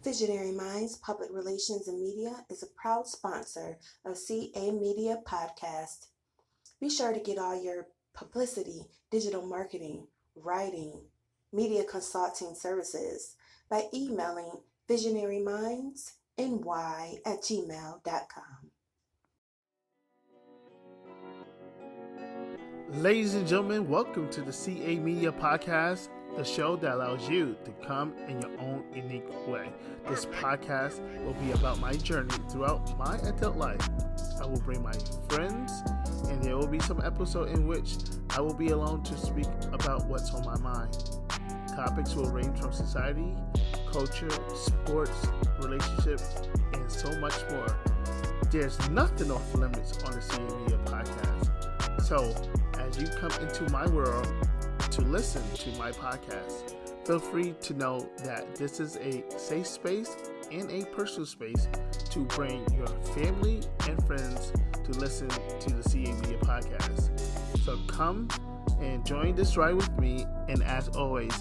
Visionary Minds Public Relations and Media is a proud sponsor of CA Media Podcast. Be sure to get all your publicity, digital marketing, writing, media consulting services by emailing visionarymindsny@gmail.com. Ladies and gentlemen, welcome to the CA Media Podcast, the show that allows you to come in your own unique way. This podcast will be about my journey throughout my adult life. I will bring my friends, and there will be some episode in which I will be alone to speak about what's on my mind. Topics will range from society, culture, sports, relationships, and so much more. There's nothing off limits on the CA Media Podcast. So, as you come into my world to listen to my podcast, feel free to know that this is a safe space and a personal space to bring your family and friends to listen to the CA Media Podcast. So come and join this ride with me, and as always,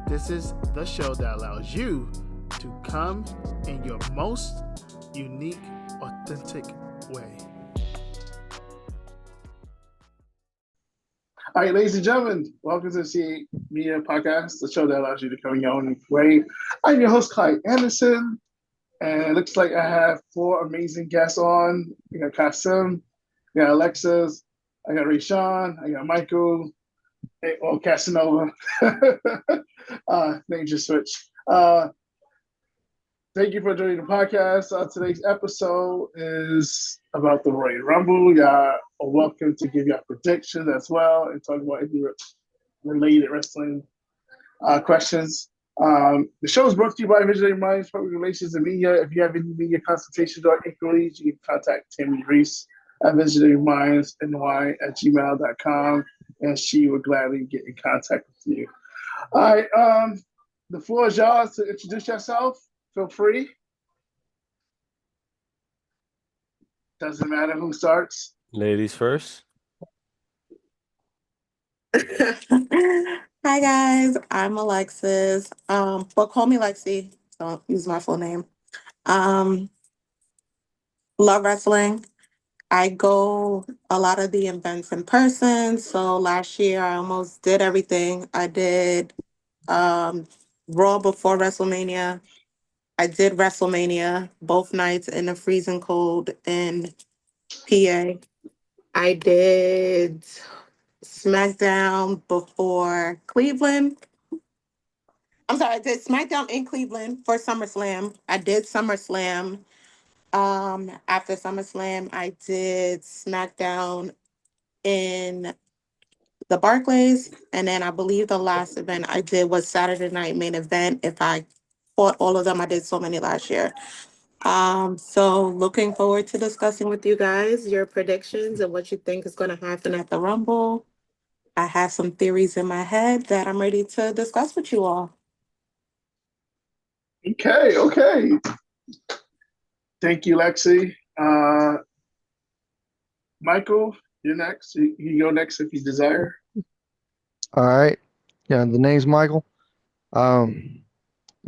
this is the show that allows you to come in your most unique, authentic way. All right, ladies and gentlemen, welcome to the CA Media Podcast, the show that allows you to come in your own way. I'm your host, Clyde Anderson, and it looks like I have four amazing guests on. We got Qasim, we got Alexis, I got Rayshawn, I got Michael, or Casanova. Name just switch. Thank you for joining the podcast. Today's episode is about the Royal Rumble. Y'all are welcome to give your predictions as well and talk about any related wrestling questions. The show is brought to you by Visionary Minds, Public Relations and Media. If you have any media consultations or inquiries, you can contact Tammy Reese at visionarymindsny@gmail.com, and she will gladly get in contact with you. All right, the floor is yours to introduce yourself. Feel free. Doesn't matter who starts. Ladies first. Hi guys, I'm Alexis. But call me Lexii. Don't use my full name. Love wrestling. I go a lot of the events in person. So last year I almost did everything. I did Raw before WrestleMania. I did WrestleMania both nights in the freezing cold in PA. I did SmackDown before Cleveland. I'm sorry, I did SmackDown in Cleveland for SummerSlam. I did SummerSlam. After SummerSlam, I did SmackDown in the Barclays. And then I believe the last event I did was Saturday Night Main Event. If I fought all of them, I did so many last year. So looking forward to discussing with you guys your predictions and what you think is going to happen at the Rumble. I have some theories in my head that I'm ready to discuss with you all. Okay. Thank you, Lexii. Michael, you're next. You can go next if you desire. All right. Yeah, the name's Michael.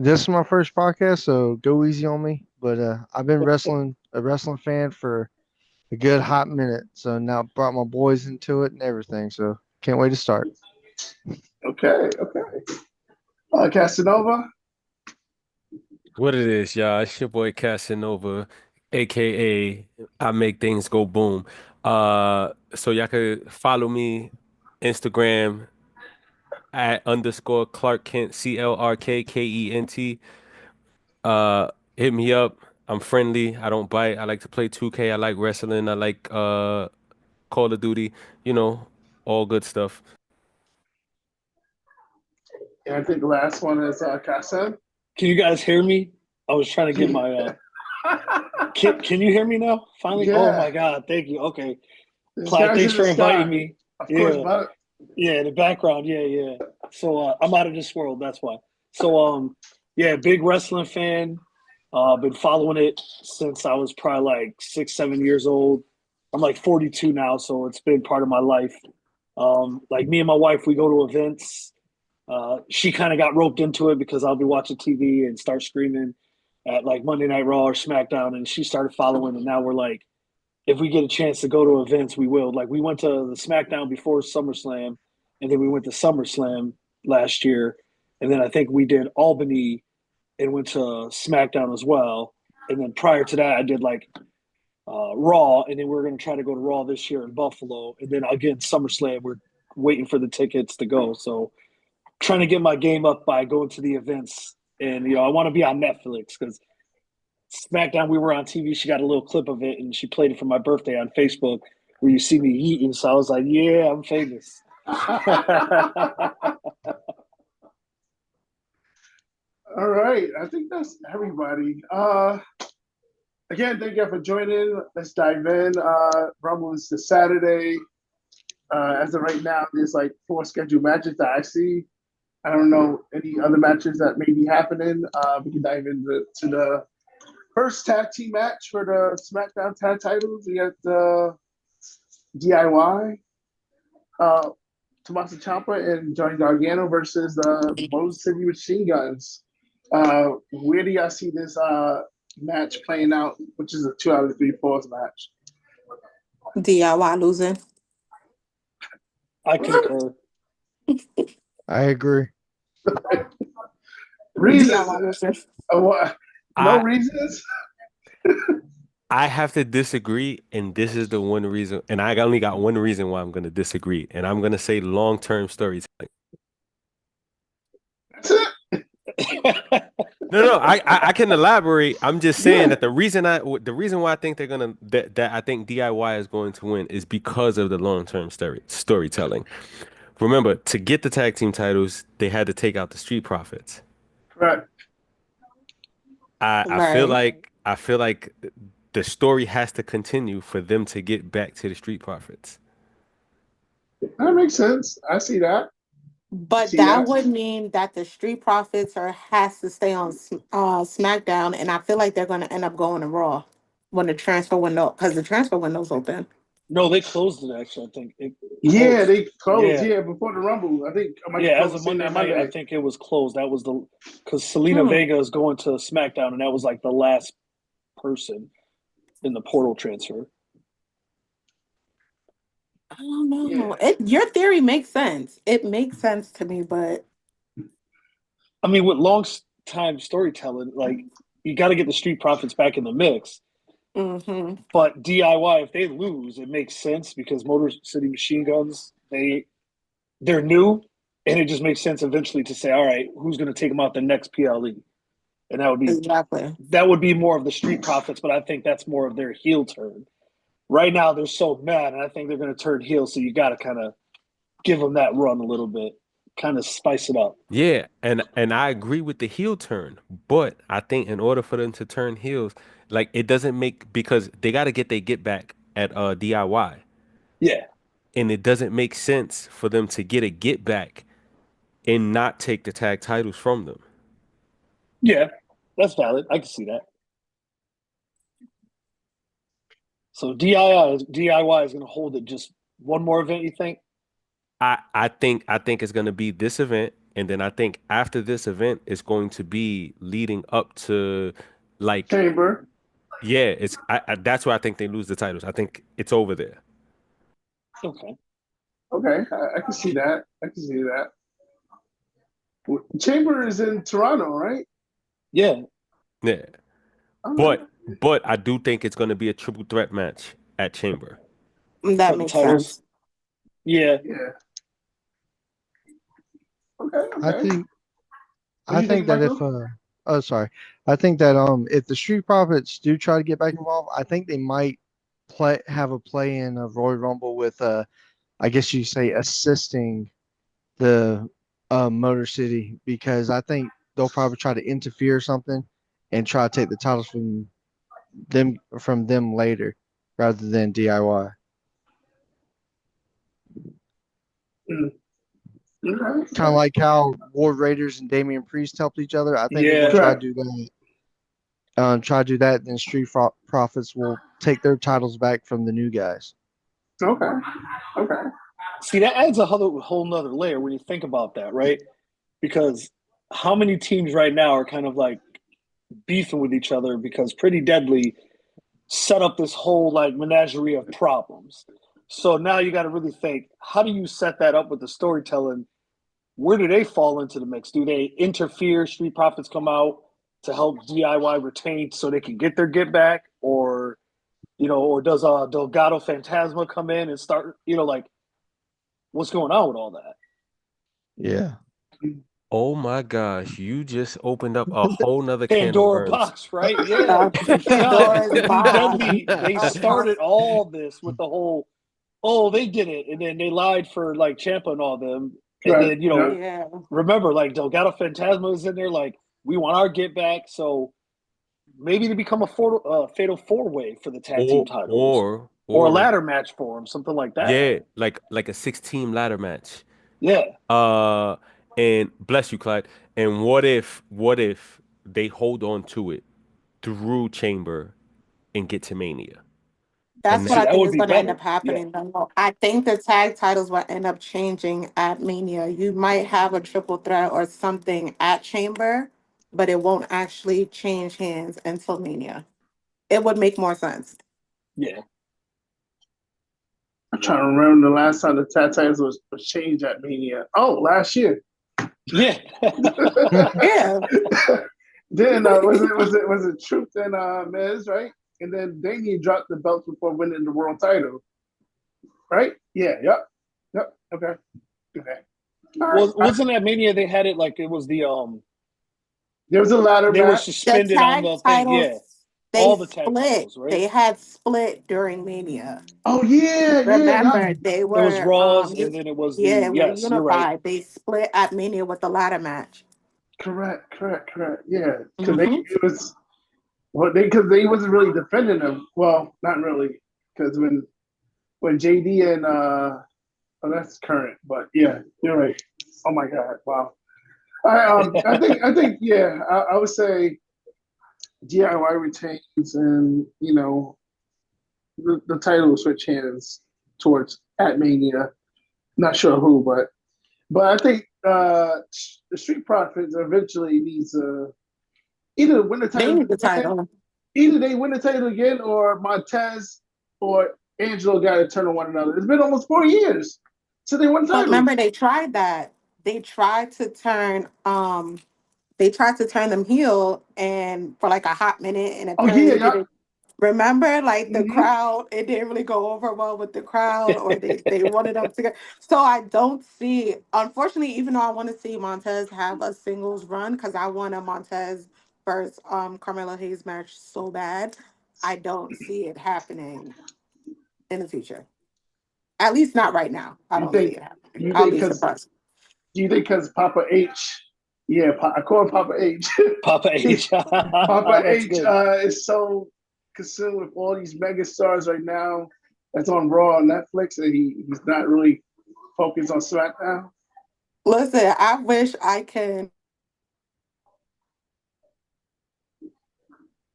This is my first podcast, so go easy on me. But I've been a wrestling fan for a good hot minute. So now brought my boys into it and everything. So can't wait to start. Okay. Casanova. What it is, y'all? It's your boy Casanova, aka I make things go boom. So y'all could follow me Instagram at _ Clark Kent, CLRKKENT. Hit me up. I'm friendly. I don't bite. I like to play 2K. I like wrestling. I like Call of Duty. All good stuff. And I think the last one is Qasim. Can you guys hear me? I was trying to get my. Can you hear me now? Finally. Yeah. Oh my God! Thank you. Okay, Clyde, thanks for inviting me. Of course, but yeah, the background. Yeah. So I'm out of this world. That's why. So big wrestling fan. Been following it since I was probably like 6-7 years old. I'm like 42 now, so it's been part of my life. Like me and my wife, we go to events. She kind of got roped into it because I'll be watching TV and start screaming at like Monday Night Raw or SmackDown, and she started following, and now we're like, if we get a chance to go to events, we will. Like we went to the SmackDown before SummerSlam, and then we went to SummerSlam last year, and then I think we did Albany and went to SmackDown as well. And then prior to that, I did like Raw, and then we're going to try to go to Raw this year in Buffalo, and then again SummerSlam. We're waiting for the tickets to go, so trying to get my game up by going to the events. And I want to be on Netflix because SmackDown, we were on TV. She got a little clip of it, and she played it for my birthday on Facebook, where you see me eating. So I was like, "Yeah, I'm famous." All right, I think that's everybody. Again, thank you for joining. Let's dive in. Rumble is this Saturday. As of right now, there's like 4 scheduled matches that I see. I don't know any other matches that may be happening. We can dive into the first tag team match for the SmackDown tag titles. We got the DIY, Tommaso Ciampa and Johnny Gargano versus the Motor City Machine Guns. Where do y'all see this match playing out, which is a 2 out of 3 falls match? DIY losing. I concur. I agree. Reasons? DIY losing. No reasons? I have to disagree, and this is the one reason, and I only got one reason why I'm going to disagree, and I'm going to say long-term storytelling. That's it? No, I can elaborate. I'm just saying that the reason why I think they're gonna that I think DIY is going to win is because of the long-term storytelling. Remember, to get the tag team titles, they had to take out the Street Profits. Correct. I feel like the story has to continue for them to get back to the Street Profits. That makes sense. I see that. But that would mean that the Street Profits has to stay on SmackDown, and I feel like they're going to end up going to Raw when the transfer window, because the transfer window's open. No, they closed it actually. I think. They closed. Yeah, before the Rumble. I think. As of Monday night, I think it was closed. That was because Selena Vega is going to SmackDown, and that was like the last person in the portal transfer. I don't know. Your theory makes sense. It makes sense to me, but I mean, with long time storytelling, like you got to get the Street Profits back in the mix. Mm-hmm. But DIY, if they lose, it makes sense because Motor City Machine Guns, they're new, and it just makes sense eventually to say, all right, who's going to take them out the next PLE? And that would be more of the Street Profits, but I think that's more of their heel turn. Right now, they're so mad, and I think they're going to turn heel, so you got to kind of give them that run a little bit, kind of spice it up. Yeah, and I agree with the heel turn, but I think in order for them to turn heels, like it doesn't make, because they got to get their get back at DIY. Yeah. And it doesn't make sense for them to get a get back and not take the tag titles from them. Yeah, that's valid. I can see that. So DIY is going to hold it just one more event, you think? I think it's going to be this event, and then I think after this event it's going to be leading up to like Chamber. Yeah, that's where I think they lose the titles. I think it's over there. Okay, I can see that. Chamber is in Toronto, right? Yeah. But I do think it's going to be a triple threat match at Chamber. That makes sense. Yeah. Okay. I think that if the Street Profits do try to get back involved, I think they might have a play in of Royal Rumble with I guess you say assisting the Motor City, because I think they'll probably try to interfere or something and try to take the titles from them later rather than DIY. Kind of like how War Raiders and Damian Priest helped each other. I think they'll try to do that. Then Street Profits will take their titles back from the new guys. Okay. See, that adds a whole nother layer when you think about that, right? Because how many teams right now are kind of like beefing with each other because Pretty Deadly set up this whole like menagerie of problems. So now you got to really think, how do you set that up with the storytelling? Where do they fall into the mix? Do they interfere? Street Profits come out to help DIY retain so they can get their get back, or or does Delgado Fantasma come in and start? Like what's going on with all that? Yeah. Oh my gosh, you just opened up a whole nother can of Pandora worms. box, right? Yeah. Pandora's Pretty box. Deadly. They started all this with the whole, oh, they did it, and then they lied for like Ciampa and all them, and Right. then Yeah. remember like Delgado Fantasma is in there, like we want our get back, so maybe to become a fatal four-way for the tag team titles, or a ladder match for them, something like that. Yeah, like a 6-team ladder match. Yeah. And bless you, Clyde. And what if they hold on to it through Chamber and get to Mania? That's And what I that think would is be going to end better. up happening. Though. I think the tag titles will end up changing at Mania. You might have a triple threat or something at Chamber, but it won't actually change hands until Mania. It would make more sense. Yeah. I'm trying to remember the last time the tag titles was changed at Mania. Oh, last year. Yeah. Yeah. Then was it Truth and Miz, right? And then Damien dropped the belt before winning the world title, right? Yeah. Yep. Okay. Wasn't that Mania? They had it like it was the There was a ladder They were match. suspended the on tag the thing. titles, Yeah. they All the split. tag titles, right? They had split during Mania. Oh yeah. Remember, they were. It was Raws, and then it was the yeah, were yes. You're right. unified. They split at Mania with the ladder match. Correct. Yeah, because they wasn't really defending them. Well, not really, because when JD and that's current, but yeah, you're right. Oh my God! Wow. I think yeah. I would say DIY retains, and the title will switch hands towards at Mania. Not sure who, but I think the Street Profits eventually needs to either win the title. They need the title. Either they win the title again, or Montez or Angelo got to turn on one another. It's been almost 4 years since they won the But title. remember, they tried that. They tried to turn. They tried to turn them heel, and for like a hot minute, and apparently didn't. Remember, like the crowd, it didn't really go over well with the crowd, or they wanted them to go. So I don't see, unfortunately, even though I want to see Montez have a singles run, because I want a Montez versus Carmelo Hayes match so bad, I don't see it happening in the future. At least not right now. I don't see it happening. I'll be surprised. Do you think because Papa H? Yeah, I call him Papa H. Papa H. Papa H is so consumed with all these mega stars right now that's on Raw and Netflix, and he's not really focused on SmackDown. Listen, I wish I can,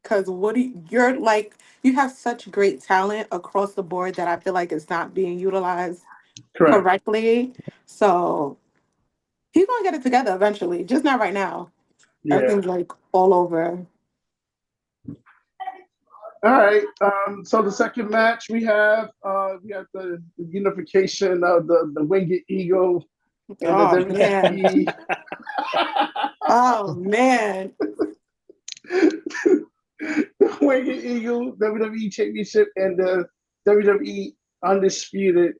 because you're like, you have such great talent across the board that I feel like it's not being utilized correctly. So he's gonna get it together eventually, just not right now. Yeah. Everything's like all over. All right. So the second match we have the unification of the Winged Eagle and the WWE. Oh man. The Winged Eagle WWE Championship and the WWE Undisputed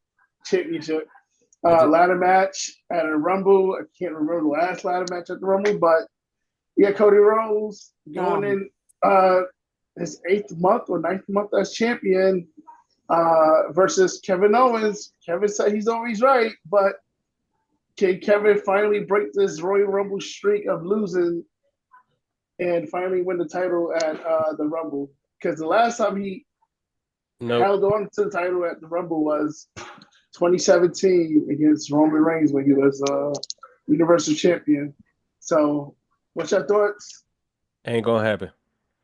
Championship. Ladder match at a Rumble. I can't remember the last ladder match at the Rumble, but yeah, Cody Rhodes going in his 8th month or 9th month as champion versus Kevin Owens. Kevin said he's always right, but can Kevin finally break this Royal Rumble streak of losing and finally win the title at the Rumble? Because the last time he held on to the title at the Rumble was 2017 against Roman Reigns when he was Universal Champion. So, what's your thoughts? Ain't gonna happen.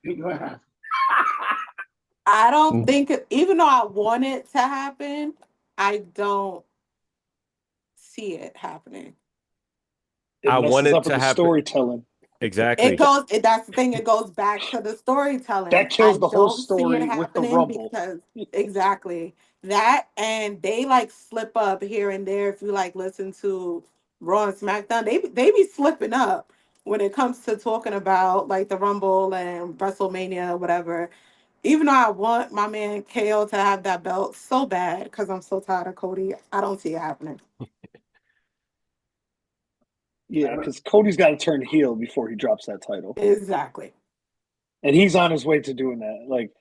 Ain't gonna happen. I don't think, even though I want it to happen, I don't see it happening. I want it to happen. Storytelling. Exactly. That's the thing. It goes back to the storytelling. That I kills the whole don't see it story with the happening Rumble. because exactly that, and they like slip up here and there. If you like listen to Raw and SmackDown, they be slipping up when it comes to talking about like the Rumble and WrestleMania, whatever. Even though I want my man KO to have that belt so bad because I'm so tired of Cody, I don't see it happening. Yeah, because Cody's got to turn heel before he drops that title. Exactly. And he's on his way to doing that. Like,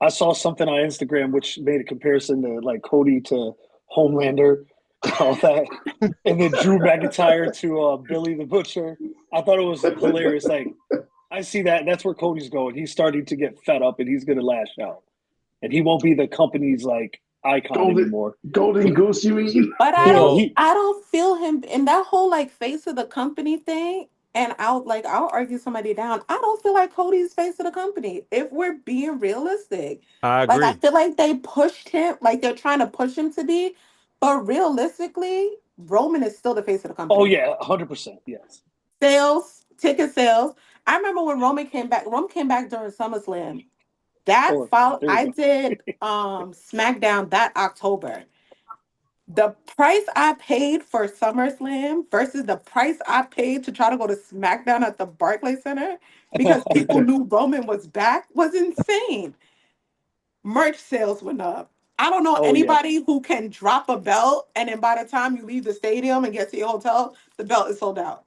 I saw something on Instagram which made a comparison to like Cody to Homelander, all that, and then Drew McIntyre to Billy the Butcher. I thought it was hilarious. Like, I see that. That's where Cody's going. He's starting to get fed up, and he's going to lash out, and he won't be the company's like icon anymore. Golden Goose, you mean? But I don't feel him in that whole like face of the company thing. And I'll argue somebody down. I don't feel like Cody's face of the company. If we're being realistic, I like agree. I feel like they pushed him, like they're trying to push him to be. But realistically, Roman is still the face of the company. Oh yeah, 100%. Yes. Sales, ticket sales. I remember when Roman came back. Roman came back during SummerSlam. I did SmackDown that October. The price I paid for SummerSlam versus the price I paid to try to go to SmackDown at the Barclays Center because people knew Roman was back was insane. Merch sales went up. I don't know anybody who can drop a belt and then by the time you leave the stadium and get to your hotel, the belt is sold out.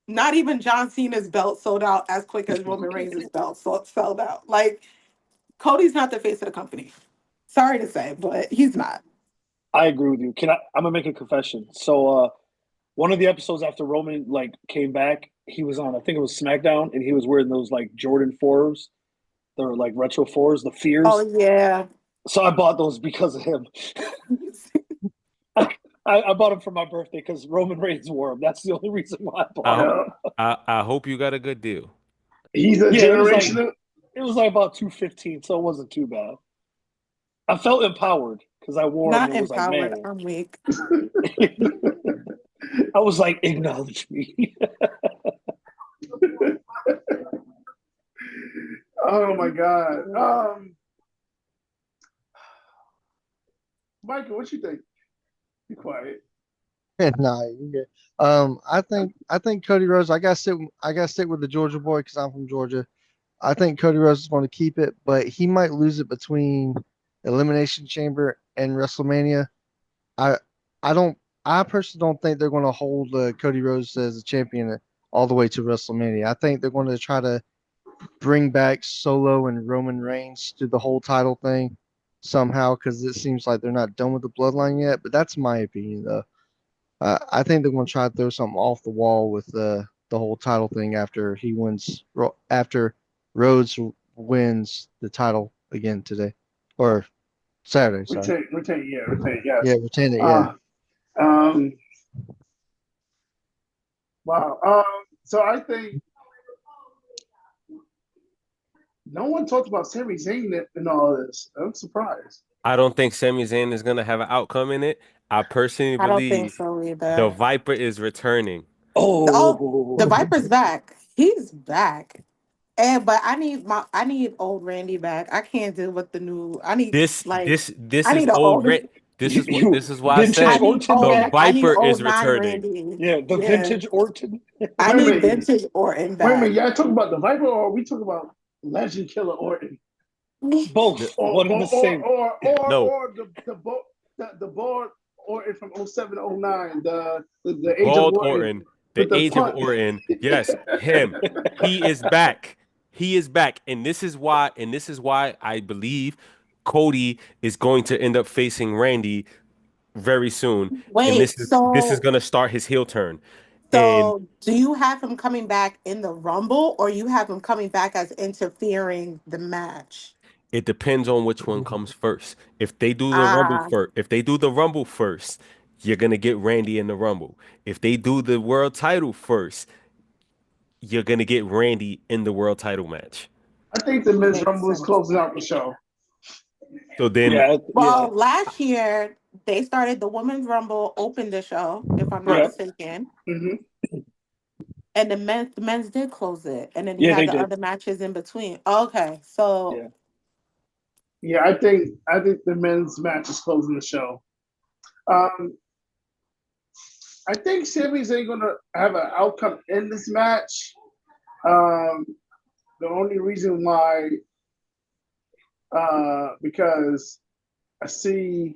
Not even John Cena's belt sold out as quick as Roman Reigns' belt sold out. Like, Cody's not the face of the company. Sorry to say, but he's not. I agree with you. I'm gonna make a confession. So one of the episodes after Roman like came back, he was on, I think it was SmackDown, and he was wearing those like Jordan 4s. They're like retro 4s, the Fears. Oh yeah. So I bought those because of him. I bought them for my birthday because Roman Reigns wore them. That's the only reason why I bought them. I hope you got a good deal. He's a generation. It was like about $215, so it wasn't too bad. I felt empowered because I wore them. Not empowered. Like, I'm weak. I was like, acknowledge me. Oh my God. Michael, what you think? Be quiet. Nah, you good. I think Cody Rhodes. I gotta stick with the Georgia boy because I'm from Georgia. I think Cody Rhodes is going to keep it, but he might lose it between Elimination Chamber and WrestleMania. I personally don't think they're going to hold Cody Rhodes as a champion all the way to WrestleMania. I think they're going to try to bring back Solo and Roman Reigns to the whole title thing somehow because it seems like they're not done with the bloodline yet. But that's my opinion, though. I think they're going to try to throw something off the wall with the whole title thing after Rhodes wins the title again today or Saturday. Sorry. Retain, yes. Yeah, retain it. Yeah. Wow. So I think no one talked about Sami Zayn in all of this. I'm surprised. I don't think Sami Zayn is going to have an outcome in it. I personally believe don't think so either. The Viper is returning. The Viper's back. He's back. But I need old Randy back. I can't deal with the new. I need this I is need old Randy. This is why I said the Viper is returning. Randy. Yeah, the vintage Orton. I need vintage Orton back. Wait a minute, y'all talking about the Viper or are we talking about Legend Killer Orton? Both. One and the same. Or the bald Orton from 07-09, the age Bald of Orton. The age of Orton. Yes, him. He is back. He is back. And this is why I believe Cody is going to end up facing Randy very soon. Wait, and this is going to start his heel turn. So do you have him coming back in the Rumble or you have him coming back as interfering the match? It depends on which one comes first. If they do the Rumble first, you're going to get Randy in the Rumble. If they do the world title first, you're going to get Randy in the world title match. I think the Men's Rumble is closing out the show. So then, last year they started the Women's Rumble, opened the show, if I'm not mistaken. Mm-hmm. And the men's did close it, and then you Yeah, had they the did. other matches in between. Okay, so Yeah. Yeah, I think the men's match is closing the show. I think Sammy's ain't gonna have an outcome in this match. The only reason why, because I see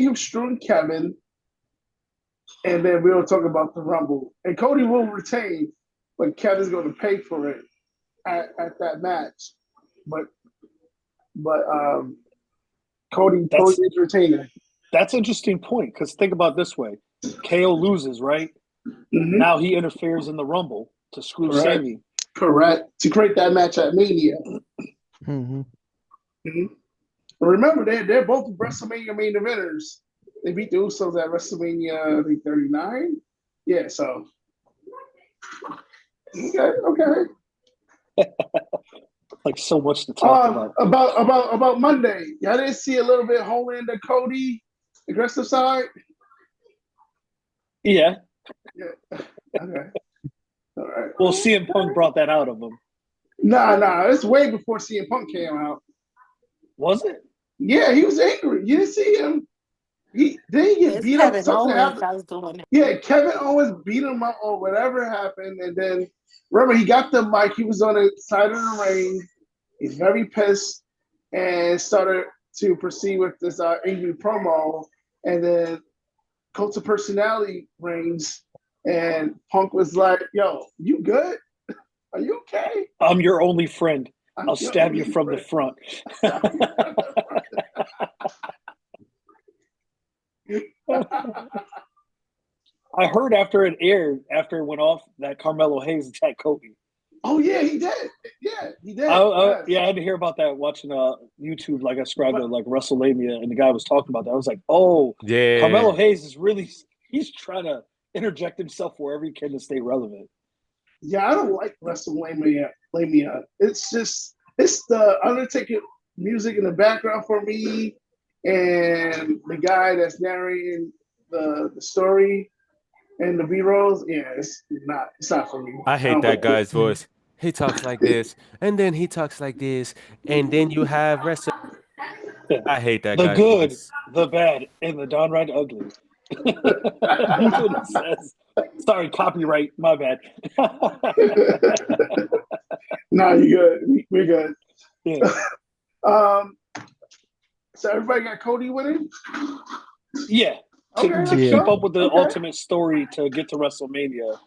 him screwing Kevin, and then we'll talk about the Rumble. And Cody will retain, but Kevin's going to pay for it at that match. But Cody is retaining. That's an interesting point, because think about it this way. KO loses, right? Mm-hmm. Now he interferes in the Rumble to screw Sammy. Correct. To create that match at Mania. Mm-hmm. Mm-hmm. Remember, they're both WrestleMania main eventers. They beat the Usos at WrestleMania, I think, 39. Yeah, so. Okay. Like, so much to talk about. About Monday. Y'all didn't see a little bit holding the Cody aggressive side? Yeah. Okay. All right. Well, CM Punk brought that out of him. Nah. It's way before CM Punk came out. Was it? Yeah, he was angry. You didn't see him. He get beat up. Something happened. Yeah, Kevin Owens beat him up or whatever happened, and then remember he got the mic. He was on the side of the ring. He's very pissed and started to proceed with this angry promo, and then Cult of Personality rings, and Punk was like, "Yo, you good? Are you okay? I'm your only friend. I'll stab you from the front." I heard after it went off, that Carmelo Hayes attacked Kobe. Oh yeah, he did. Yeah, he did. Yeah, I had to hear about that watching YouTube. Like I subscribed to like WrestleMania, and the guy was talking about that. I was like, oh, yeah. Carmelo Hayes is he's trying to interject himself wherever he can to stay relevant. Yeah, I don't like WrestleMania. It's the Undertaker music in the background for me, and the guy that's narrating the story and the B-rolls. Yeah, it's not for me. I hate that guy's voice. He talks like this, and then he talks like this, and then you have I hate that the guy's good, voice. The bad, and the downright ugly. That's what it says. Sorry, copyright. My bad. No, you're good. We're good. Yeah. So everybody got Cody winning? Yeah. To keep up with the ultimate story to get to WrestleMania.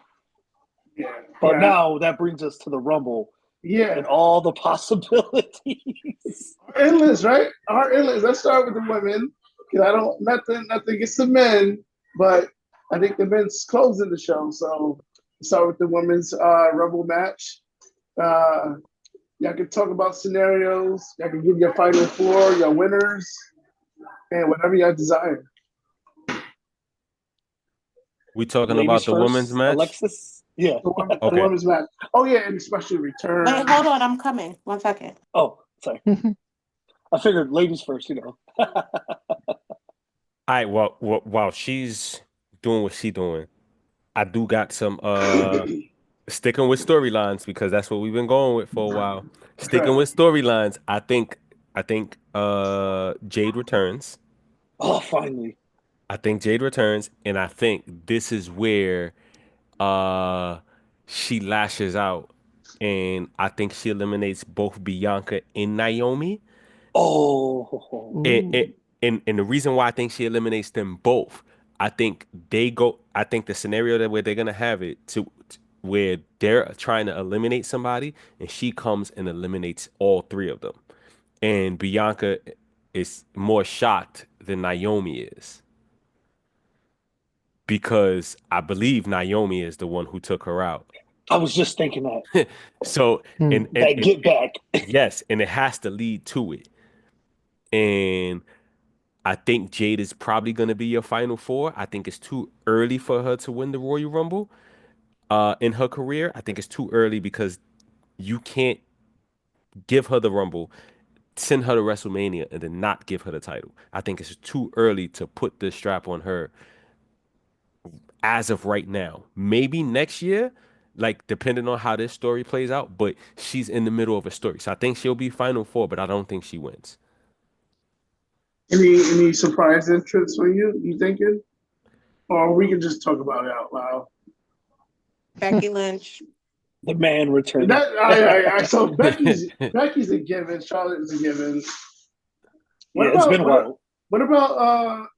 Yeah. But now that brings us to the Rumble. Yeah. And all the possibilities. Endless, right? Endless. Let's start with the women. Because nothing against the men, but I think the men's closing the show. So start with the women's Rumble match. Y'all can talk about scenarios. Y'all can give your final four, your winners, and whatever y'all desire. We talking about the women's match? Alexis? Yeah. The women's match. Oh, yeah, and especially return. Wait, hold on. I'm coming. 1 second. Oh, sorry. I figured ladies first, All right, well, while she's doing what she's doing, I do got some sticking with storylines, because that's what we've been going with for a while. Sticking with storylines, I think Jade returns. Oh, finally. I think Jade returns, and I think this is where she lashes out, and I think she eliminates both Bianca and Naomi. Oh. And the reason why I think she eliminates them both, I think the scenario where they're gonna have it to where they're trying to eliminate somebody, and she comes and eliminates all three of them, and Bianca is more shocked than Naomi is, because I believe Naomi is the one who took her out. I was just thinking that. So and get back. Yes, and it has to lead to it. And I think Jade is probably going to be your final four. I think it's too early for her to win the Royal Rumble in her career. I think it's too early, because you can't give her the Rumble, send her to WrestleMania, and then not give her the title. I think it's too early to put the strap on her as of right now. Maybe next year, like depending on how this story plays out, but she's in the middle of a story. So I think she'll be Final Four, but I don't think she wins. Any surprise entrants for you? You thinking, or we can just talk about it out loud? Becky Lynch. The man returning. So Becky's a given. Charlotte is a given. It's been a while. What about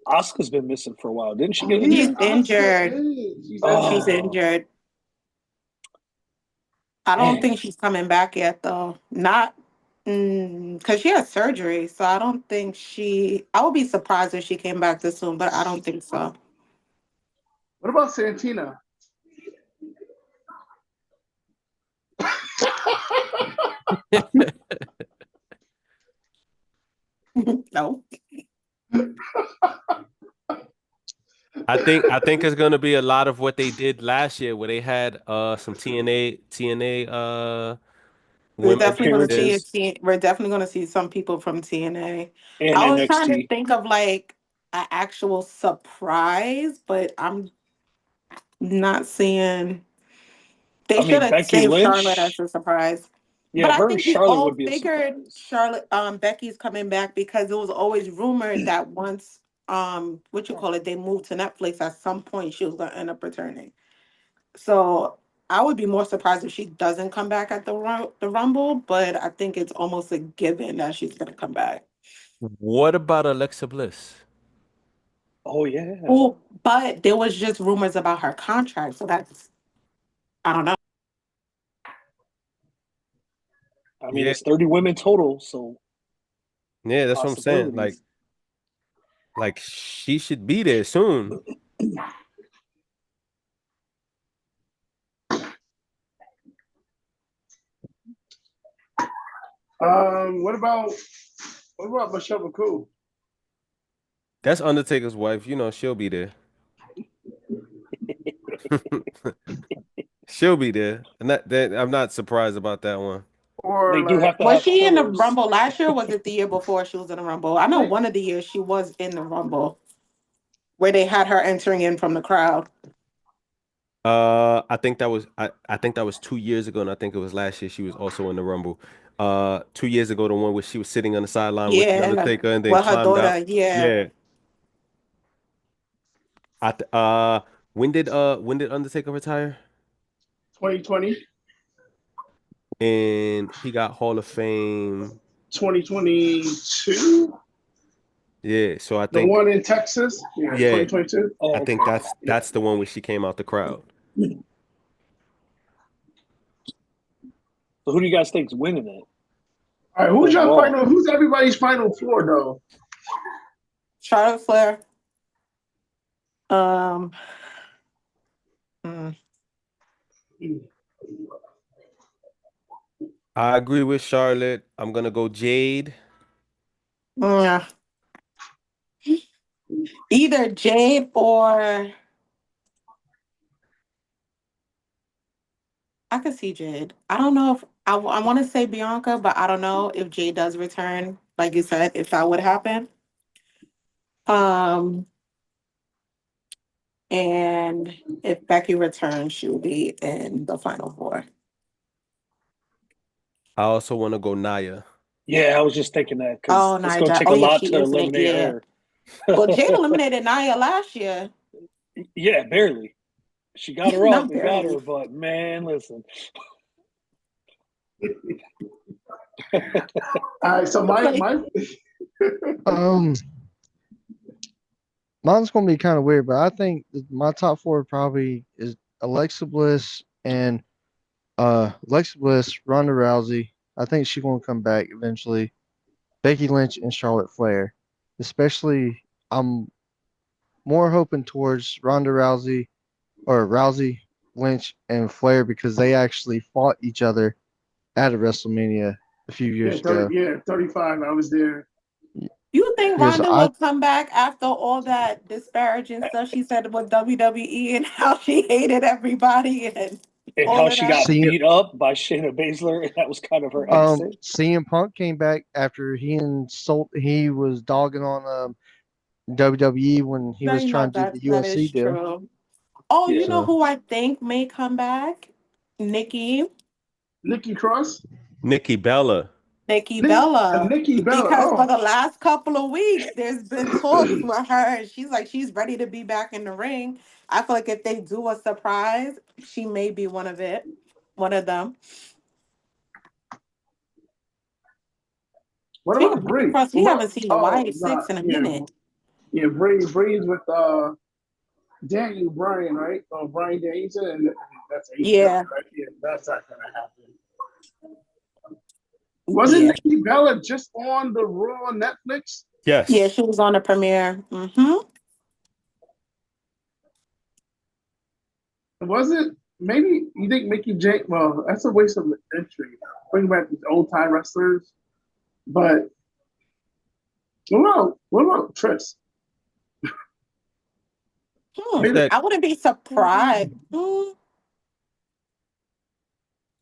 Asuka's been missing for a while. Didn't she get She's injured? injured. She's injured. I don't think she's coming back yet, though. Not because she had surgery, so I don't think I would be surprised if she came back this soon, but I don't think so. What about Santina? No. I think it's gonna be a lot of what they did last year, where they had some TNA We're definitely going to appearances. we're definitely going to see some people from TNA. And I was NXT. trying to think of like an actual surprise, but I'm not seeing. They should have saved Charlotte as a surprise. Yeah, but I think Charlotte we all would be figured Charlotte, Becky's coming back because it was always rumored that once, they moved to Netflix at some point, she was going to end up returning. So I would be more surprised if she doesn't come back at the Rumble, but I think it's almost a given that she's going to come back. What about Alexa Bliss? Oh, yeah. Well, but there was just rumors about her contract, so that's, I don't know. I mean, it's 30 women total, so. Yeah, that's what I'm saying. Like she should be there soon. What about Michelle McCool? That's Undertaker's wife. You know, she'll be there. She'll be there. And I'm not surprised about that one. Or they do have to was have she pillars. In the Rumble last year, or was it the year before she was in the Rumble? I know one of the years she was in the Rumble where they had her entering in from the crowd. I think that was 2 years ago, and I think it was last year she was also in the Rumble. 2 years ago, the one where she was sitting on the sideline with the Undertaker and then climbed daughter, out. Yeah. When did Undertaker retire? 2020. And he got Hall of Fame 2022. Yeah, so I think the one in Texas. Yeah. 2022. Oh, I think that's the one where she came out the crowd. So who do you guys think is winning it? All right, who's your final? Who's everybody's final four though? Charlotte Flair. I agree with Charlotte. I'm gonna go Jade. Yeah. Either Jade or I could see Jade. I don't know if I want to say Bianca, but I don't know if Jade does return. Like you said, if that would happen. And if Becky returns, she'll be in the final four. I also want to go Nia. Yeah, I was just thinking that because it's going to take a lot to eliminate her. Well, Jade eliminated Nia last year. Yeah, barely. She got her up and got her, but man, listen. All right, so my mine's gonna be kind of weird, but I think my top four probably is Alexa Bliss and Alexa Bliss, Ronda Rousey. I think she's gonna come back eventually. Becky Lynch and Charlotte Flair. Especially, I'm more hoping towards Ronda Rousey or Rousey, Lynch, and Flair because they actually fought each other at a WrestleMania a few years ago. Yeah, 35. I was there. You think Ronda will come back after all that disparaging stuff she said about WWE and how she hated everybody and how she got beat up by Shayna Baszler, and that was kind of her exit. CM Punk came back after he was dogging on WWE when he was trying to do the UFC deal. True. Oh, you Yeah. know who I think may come back? Nikki Cross. Nikki Bella. Bella. Nikki Bella. Because for Oh, the last couple of weeks, there's been talks with her. And she's like, she's ready to be back in the ring. I feel like if they do a surprise, she may be one of them. what Speaking of about Nikki Bree? Cross, we haven't seen the Oh, nah, Y6 in a yeah, minute. yeah. Bree's with Daniel Bryan, right? Oh, Bryan Danielson, and that's AEW, Yeah. right? Yeah, that's not gonna happen. Wasn't Yeah. Nikki Bella just on the Raw on Netflix? Yes. Yeah, she was on the premiere. Mm-hmm. Was it? Maybe you think Mickey J? Well, that's a waste of entry. Bring back these old time wrestlers, but what about Trish? What's that? I wouldn't be surprised.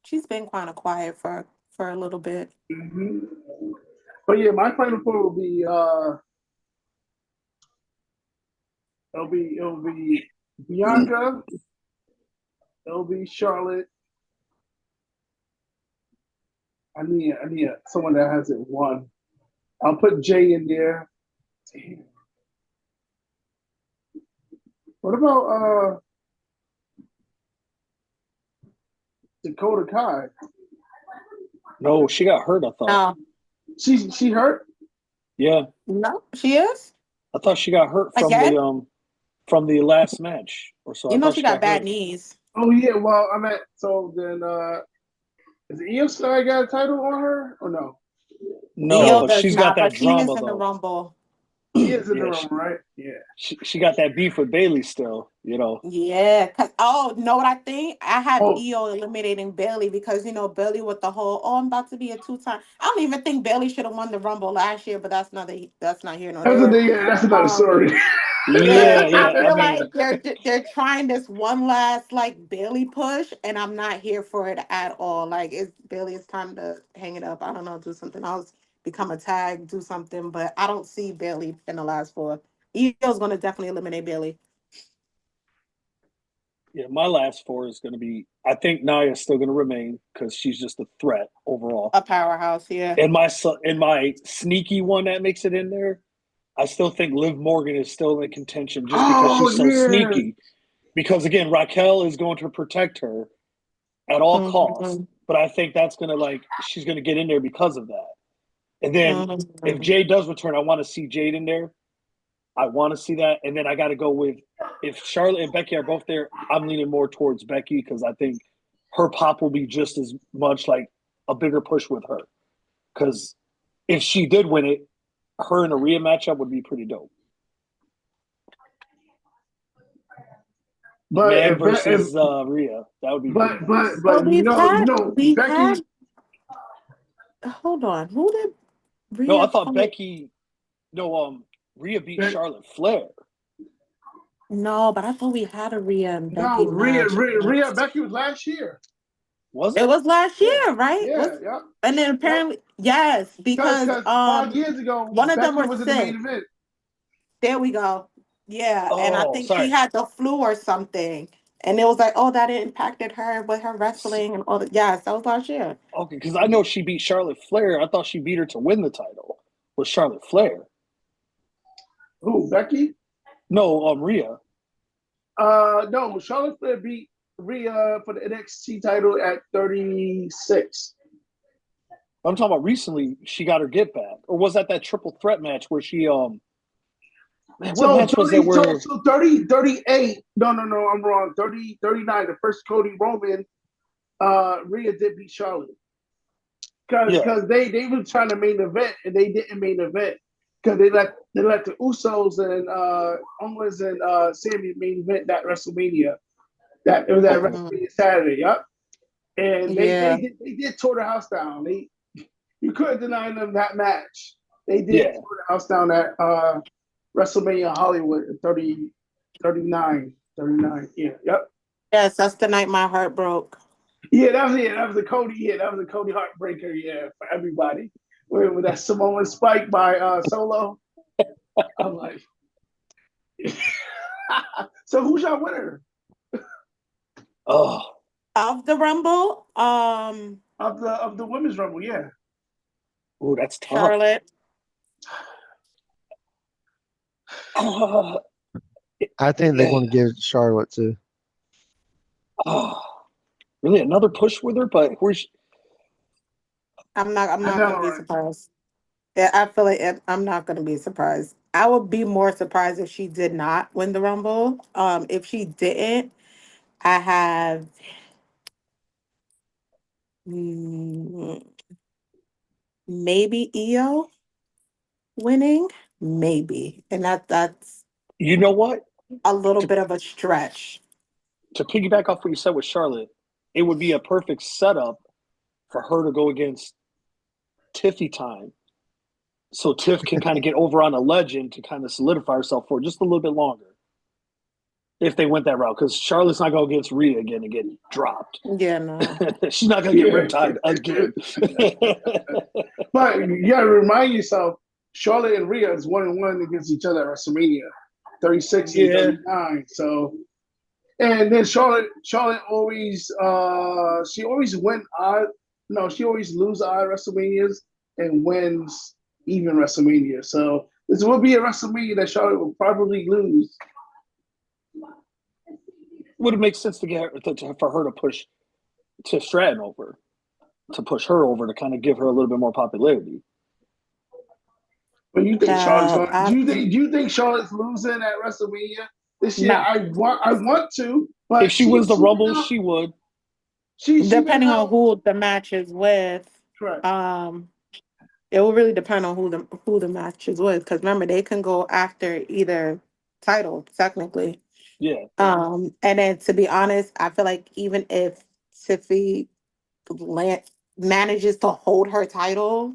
She's been kind of quiet for a little bit. Mm-hmm. But yeah, my final four will be it'll be Bianca, it'll be Charlotte. I need someone that hasn't won. I'll put Jay in there. Damn. What about Dakota Kai? No, she got hurt, I thought. No, She hurt? Yeah. no, she is. I thought she got hurt from the last match or so. You I know thought she got bad hurt. knees. Oh yeah, well I meant so then is Io Sky got a title on her or no? No, Io but does she's not, got that but she is drama in the though. Rumble. She is in the Yeah, room, right? Yeah. She got that beef with Bailey still, you know. Yeah, know what I think? I have Oh. Io eliminating Bailey because Bailey with the whole I'm about to be a 2-time. I don't even think Bailey should have won the Rumble last year, but that's not here nor there. That's another story. Yeah, I I feel mean, like they're trying this one last like Bailey push, and I'm not here for it at all. Like it's time to hang it up. I don't know, do something else, become a tag, do something, but I don't see Bailey in the last four. Io's gonna definitely eliminate Bailey. yeah, my last four is going to be. I think Naya's still going to remain because she's just a threat overall. A powerhouse, yeah. And my sneaky one that makes it in there, I still think Liv Morgan is still in contention just because she's so sneaky. Because again, Raquel is going to protect her at all costs, but I think that's going to she's going to get in there because of that. And then if Jade does return, I want to see Jade in there. I want to see that. And then I got to go with, if Charlotte and Becky are both there, I'm leaning more towards Becky because I think her pop will be just as much like a bigger push with her. Because if she did win it, her in a Rhea matchup would be pretty dope. But versus Rhea, that would be. But Becky. Becky. Hold on, who did Rhea? No, I thought Becky. No, Rhea beat Charlotte Flair. No, but I thought we had a Rhea and Becky. No, Rhea Becky was last year. Was it? It was last year, right? Yeah. And then apparently, yes, because 5 years ago, one of them Becky was in the main sick. event. There we go. Yeah, and I think sorry. she had the flu or something, and it was like, oh, that impacted her with her wrestling and all that. Yes, that was last year. Okay, because I know she beat Charlotte Flair. I thought she beat her to win the title. Was Charlotte Flair? Who, Becky? No, Rhea. No, Charlotte Flair beat Rhea for the NXT title at 36. I'm talking about recently. She got her get back, or was that triple threat match where she Man, what match was it where? So 30, 38. No, I'm wrong. 30, 39. The first Cody Roman, Rhea did beat Charlotte. Because they were trying to main event and they didn't main event because they let the Usos and Owens and Sami main event that WrestleMania. That it was that WrestleMania Saturday, yep. And they did tore the house down. You couldn't deny them that match. They did tore the house down at WrestleMania Hollywood 39. Yeah, yep. Yes, that's the night my heart broke. Yeah, that was it. That was a Cody. Yeah, that was a Cody heartbreaker. Yeah, for everybody. With that Samoan spike by Solo. I'm like, so who's your winner? Oh, Of the Rumble, Of the women's rumble, yeah. ooh, that's tough. Charlotte. I think they're going to give Charlotte too. Really, another push with her, but where's? I'm not know, gonna be right? surprised. Yeah, I feel like I'm not gonna be surprised. I would be more surprised if she did not win the Rumble. If she didn't, I have mm, maybe Io winning, maybe, and that's You know what? a little bit of a stretch. To piggyback off what you said with Charlotte, it would be a perfect setup for her to go against Tiffy time. So Tiff can kind of get over on a legend to kind of solidify herself for just a little bit longer. If they went that route, because Charlotte's not going against Rhea again and get dropped. Yeah, no. She's not going to get riptide again. But you gotta remind yourself, Charlotte and Rhea is 1-1 against each other at WrestleMania, 36 and 39. So, and then Charlotte always she always win odd. No, she always lose odd WrestleManias and wins even WrestleMania. So this will be a WrestleMania that Charlotte will probably lose. Would it make sense to get her, for her to push Tiff Stratton over, to push her over to kind of give her a little bit more popularity? But you think Charlotte's No, going? Do you think Charlotte's losing at WrestleMania this year? No. I want to, but If she wins the Rumble, she would. She depending on who the match is with. Correct. It will really depend on who the match is with, because remember, they can go after either title technically. Yeah. And then, to be honest, I feel like even if Tiffy manages to hold her title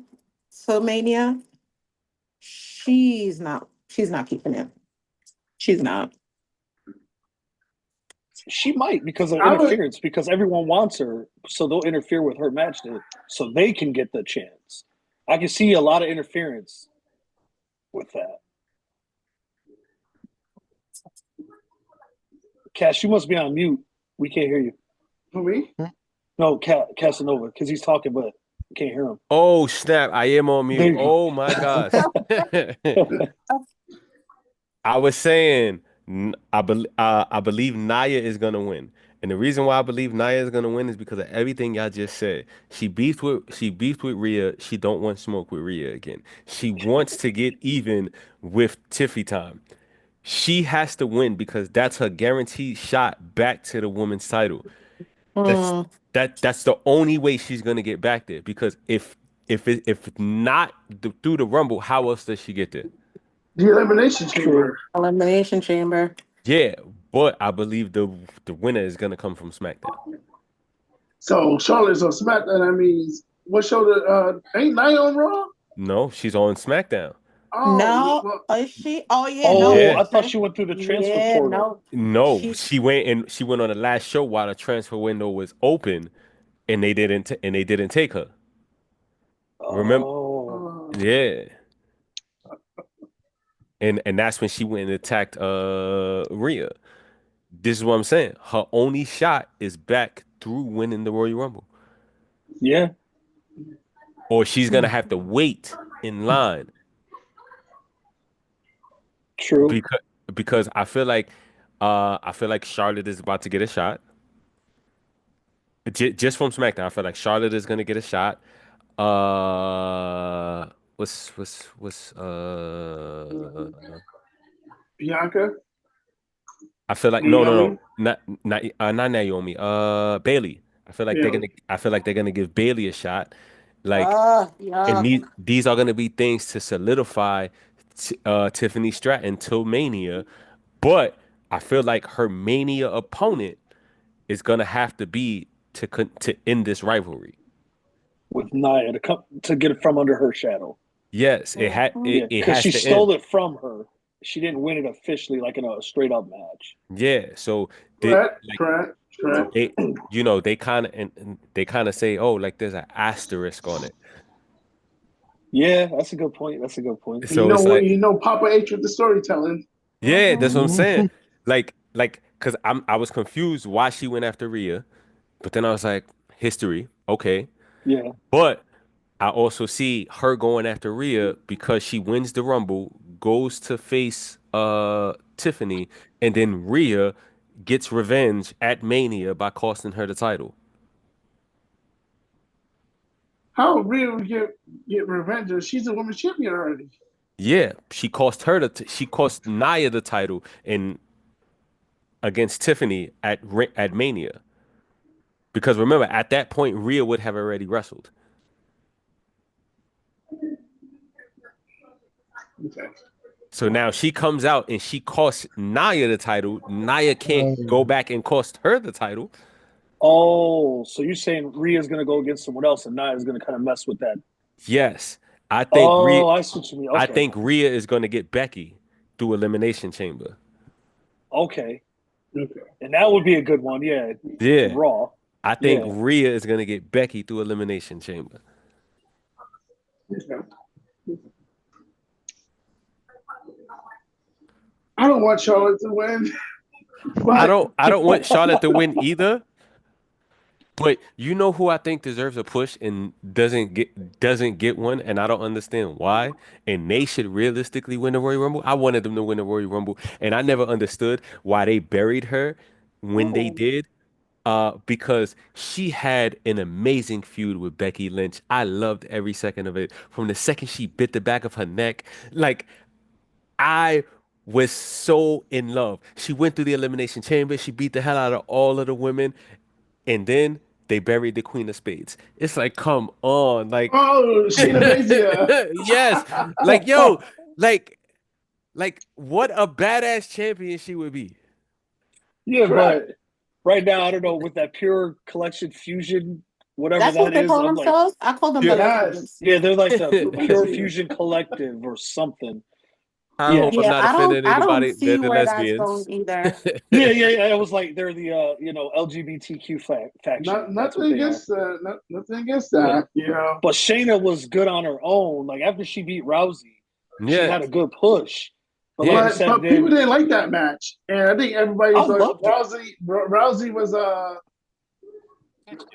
to Mania, she's not keeping it. She's not. She might, because of interference, because everyone wants her, so they'll interfere with her match so they can get the chance. I can see a lot of interference with that. Cass, you must be on mute. We can't hear you. For me? No, Casanova, because he's talking, but we can't hear him. Oh, snap. I am on mute. Oh, my gosh. I was saying, I believe Nia is going to win. And the reason why I believe Nia is going to win is because of everything y'all just said. She beefed with Rhea. She don't want smoke with Rhea again. She wants to get even with Tiffy time. She has to win because that's her guaranteed shot back to the women's title. That's the only way she's gonna get back there. Because if not through the Rumble, how else does she get there? The Elimination Chamber. Elimination Chamber. Yeah, but I believe the winner is gonna come from SmackDown. So Charlotte's on SmackDown. That means what show? Ain't Nia on Raw? No, she's on SmackDown. Oh, no, is she? Oh yeah. Oh, no. Yeah. I thought she went through the transfer portal. No, she went on the last show while the transfer window was open, and they didn't take her. Remember? Oh. Yeah. And that's when she went and attacked Rhea. This is what I'm saying. Her only shot is back through winning the Royal Rumble. Yeah. Or she's gonna have to wait in line. True. Because I feel like Charlotte is about to get a shot. Just from SmackDown, I feel like Charlotte is gonna get a shot. What's Bianca? I feel like no, not Naomi. Bailey. I feel like they're gonna give Bailey a shot. Like, and these are gonna be things to solidify Tiffany Stratton till Mania, but I feel like her Mania opponent is gonna have to be to end this rivalry with Nia to get it from under her shadow. Yes, it had. Because she stole it from her. She didn't win it officially, like in a straight up match. Yeah, so correct. They kind of say, oh, like there's an asterisk on it. Yeah, that's a good point. So you know Papa H with the storytelling. Yeah, that's what I'm saying. Like because I was confused why she went after Rhea, but then I was like, history, okay. Yeah. But I also see her going after Rhea because she wins the Rumble, goes to face Tiffany, and then Rhea gets revenge at Mania by costing her the title. How Rhea would get revenge? She's a women's champion already. Yeah, she cost she cost Nia the title in against Tiffany at Mania. Because remember, at that point, Rhea would have already wrestled. Okay. So now she comes out and she costs Nia the title. Nia can't go back and cost her the title. Oh, so you're saying Rhea's going to go against someone else and Nia's going to kind of mess with that? Yes, I think Rhea. I see what you mean. Okay. I think Rhea is going to get Becky through Elimination Chamber. Okay. And that would be a good one, yeah. Yeah. Raw. I think Rhea is going to get Becky through Elimination Chamber. I don't want Charlotte to win. I don't want Charlotte to win either. But you know who I think deserves a push and doesn't get one, and I don't understand why. And they should realistically win the Royal Rumble. I wanted them to win the Royal Rumble, and I never understood why they buried her when they did. Because she had an amazing feud with Becky Lynch. I loved every second of it. From the second she bit the back of her neck, like I was so in love. She went through the Elimination Chamber. She beat the hell out of all of the women, and then they buried the Queen of Spades. It's like, come on, like, oh, Shayna Baszler. Yes, like, yo, like, what a badass champion she would be. Yeah, but right now, I don't know, with that Pure Collection Fusion, whatever That's what they call themselves? I call them the lesbians. Yeah, they're like the Pure Fusion Collective or something. I hope I'm not offending anybody. I don't see they're the where lesbians. that's going either. Yeah. It was like they're the LGBTQ faction. Nothing against that. You know. But Shayna was good on her own. Like after she beat Rousey, she had a good push. But, but people didn't like that match, and I think everybody was like Rousey was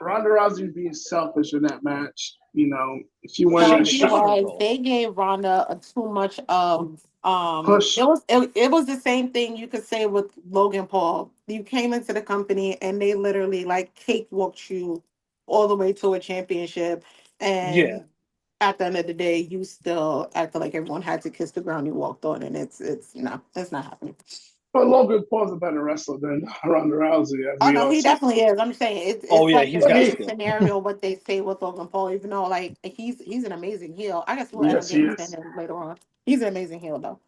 Ronda Rousey was being selfish in that match. You know, she wanted they gave Ronda too much push. It was the same thing you could say with Logan Paul. You came into the company and they literally like cakewalked you all the way to a championship, and at the end of the day, you still acted like everyone had to kiss the ground you walked on, and it's not happening. But Logan Paul's a better wrestler than Ronda Rousey. Oh no, he definitely is. I'm saying it's like the scenario what they say with Logan Paul, even though like he's an amazing heel. I guess we'll end up getting to him later on. He's an amazing heel though.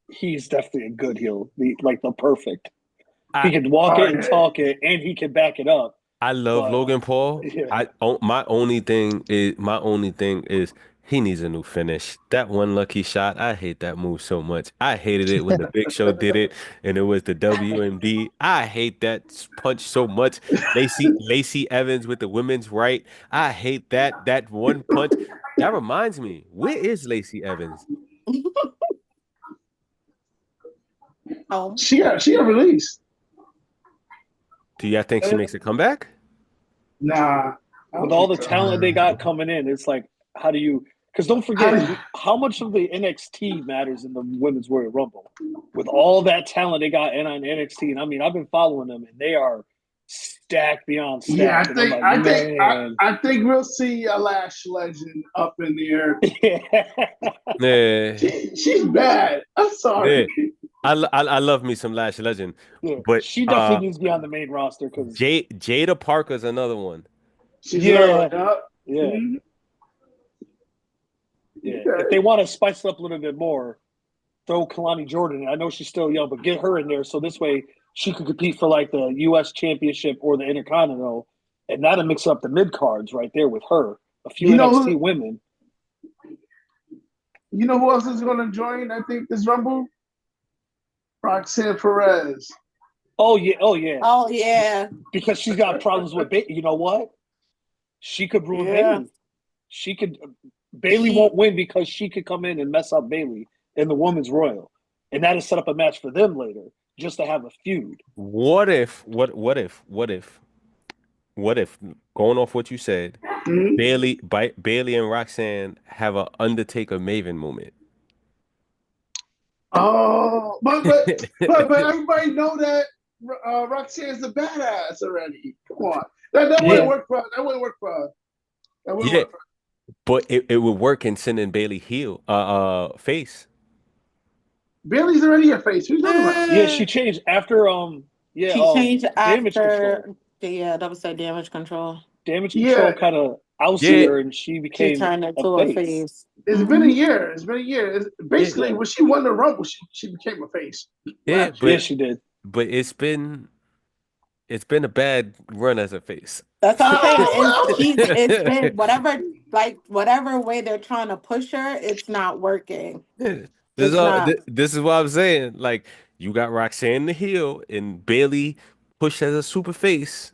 He's definitely a good heel, like the perfect. He can walk it and talk it, and he can back it up. I love Logan Paul. Yeah. My only thing is he needs a new finish. That one lucky shot, I hate that move so much. I hated it when the Big Show did it, and it was the WMD. I hate that punch so much. Lacey Evans with the women's right. I hate that one punch. That reminds me, where is Lacey Evans? She got released. Do you think she makes a comeback? Nah. With all the talent they got coming in, it's like, how do you? Because don't forget how much of the NXT matters in the Women's Royal Rumble. With all that talent they got in on NXT, and I mean, I've been following them, and they are stacked beyond stacked. Yeah, I think we'll see a Lash Legend up in the air. Yeah, she's bad. I'm sorry. Yeah. I love me some Lash Legend, but she definitely needs to be on the main roster because Jada Parker's another one. Mm-hmm. Yeah. If they want to spice it up a little bit more, throw Kalani Jordan. I know she's still young, but get her in there so this way she could compete for like the U.S. Championship or the Intercontinental, and that'll mix up the mid cards right there with her. A few NXT women. You know who else is going to join? I think this Rumble. Roxanne Perez. Oh yeah. Because she's got problems with Bayley. You know what? She could ruin Bayley. She could. Bayley won't win because she could come in and mess up Bayley in the Women's Royal, and that'll set up a match for them later. just to have a feud. What if going off what you said, Mhm. Bailey and Roxanne have a Undertaker Maven moment? Oh, but everybody know that Roxanne's a badass already. Come on, that wouldn't work for her. That wouldn't work for her. That wouldn't work for her. But it would work in sending Bailey heel face. Bailey's already a face. Who's talking about? Yeah, she changed after She changed Damage after Control. double say Damage Control. Damage Control kind of ousted her, and she became She turned into a face. It's been a year. It's been a year. Basically, when she won the Rumble, she became a face. Yeah, she did. But it's been a bad run as a face. That's what I'm saying. It's been whatever way they're trying to push her, it's not working. This is what I'm saying. Like, you got Roxanne the heel and Bailey pushed as a super face.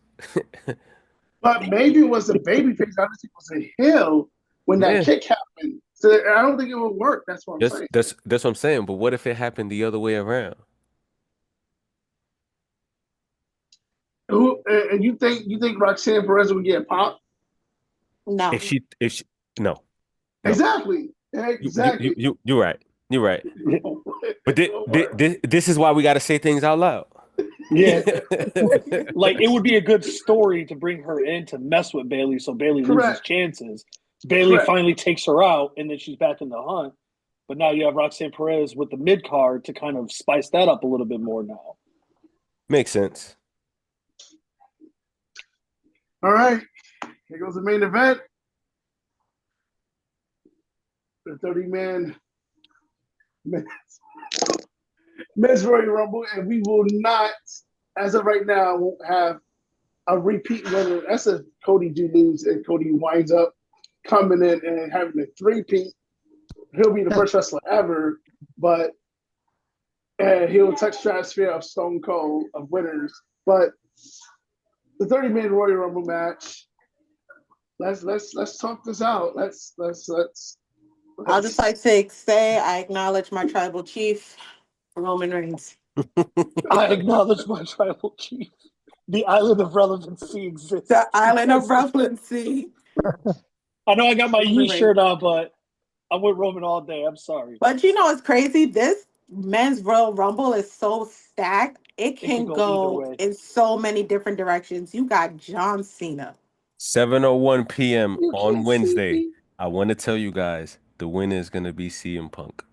But maybe it was a baby face. I don't think it was a heel when that kick happened. So I don't think it would work. That's what I'm saying. That's what I'm saying. But what if it happened the other way around? And you think Roxanne Perez would get popped? No. If she no. Exactly. You're right. You're right. But this is why we got to say things out loud. Yeah. Like, it would be a good story to bring her in to mess with Bailey so Bailey loses chances. Bailey finally takes her out, and then she's back in the hunt. But now you have Roxanne Perez with the mid card to kind of spice that up a little bit more now. Makes sense. All right. Here goes the main event. The 30-man men's Royal Rumble, and we will not, as of right now, won't have a repeat winner. That's if Cody do lose and Cody winds up coming in and having a three-peat. He'll be the first wrestler ever, but he'll touch stratosphere of Stone Cold of winners. But the 30-man Royal Rumble match. Let's talk this out. Let's I'll just like to say I acknowledge my tribal chief, Roman Reigns. I acknowledge my tribal chief. The island of relevancy exists. The island of relevancy. I know I got my Yee shirt on, but I'm with Roman all day. I'm sorry. But you know, it's crazy. This men's Royal Rumble is so stacked. It can go in so many different directions. You got John Cena. 7:01 p.m. on Wednesday. I want to tell you guys, the winner is going to be CM Punk.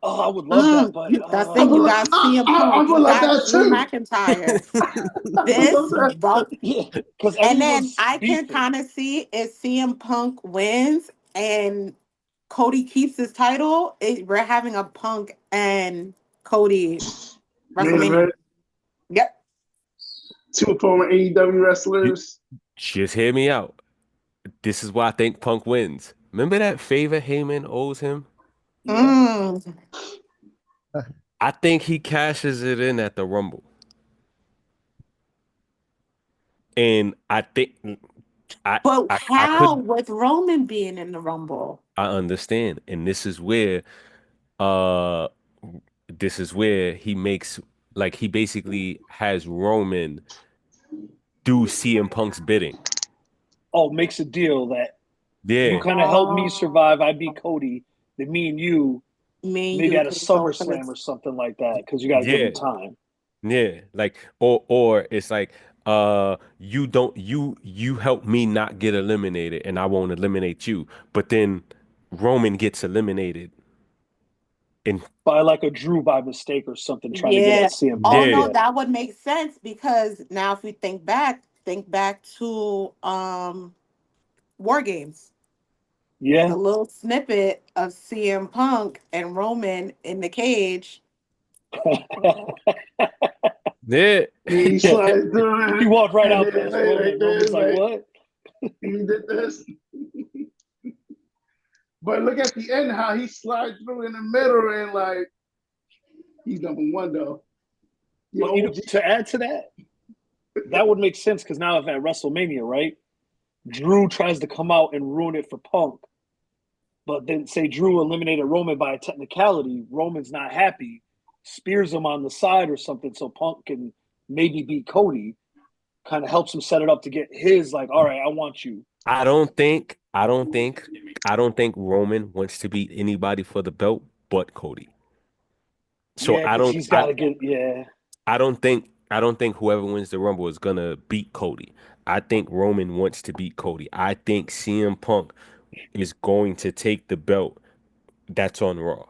Oh, I would love that, but you got CM Punk. You got Drew McIntyre. And then I can kind of see if CM Punk wins and Cody keeps his title, we're having a Punk and Cody WrestleMania. Yep. Two former AEW wrestlers. Just hear me out. This is why I think Punk wins. Remember that favor Heyman owes him? I think he cashes it in at the Rumble. And I think how with Roman being in the Rumble? I understand. And this is where he makes, like, he basically has Roman do CM Punk's bidding. Oh, makes a deal that you kind of help me survive. I beat Cody. Then me and you maybe at a SummerSlam or something like that, because you got to give him time. Yeah, like or it's like you help me not get eliminated, and I won't eliminate you. But then Roman gets eliminated. By like a Drew by mistake or something, trying to get at CM Punk. Oh no, that would make sense, because now if we think back to War Games. Yeah. The little snippet of CM Punk and Roman in the cage. Yeah. He walked right out there. Roman's like, what? He did this. But look at the end, how he slides through in the middle, and like, he's number one though. Well, to add to that, that would make sense, because now if at WrestleMania, right, Drew tries to come out and ruin it for Punk, but then say Drew eliminated Roman by a technicality, Roman's not happy, spears him on the side or something so Punk can maybe beat Cody, kind of helps him set it up to get his, like, all right, I want you. I don't think Roman wants to beat anybody for the belt but Cody. So Yeah, because he's got to get, I don't think whoever wins the Rumble is gonna beat Cody. I think Roman wants to beat Cody. I think CM Punk is going to take the belt that's on Raw.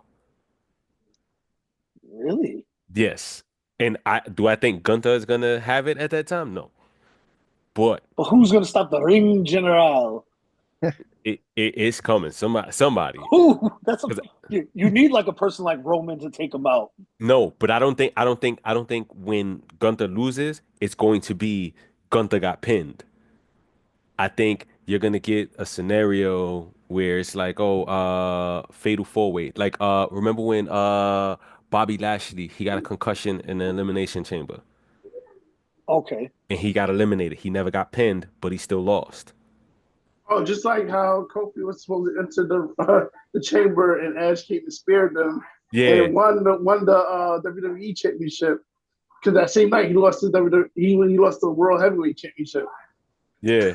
Really? Yes. And I think Gunther is gonna have it at that time? No. But who's gonna stop the Ring General? It's coming. Somebody. Ooh, you need like a person like Roman to take him out. No, but I don't think when Gunther loses, it's going to be Gunther got pinned. I think you're gonna get a scenario where it's like, fatal four-way. Like, remember when Bobby Lashley, he got a concussion in the elimination chamber. Okay. And he got eliminated. He never got pinned, but he still lost. Oh, just like how Kofi was supposed to enter the chamber and Edge came and speared them. Yeah. And won the WWE Championship. Because that same night he lost the he lost the World Heavyweight Championship. Yeah.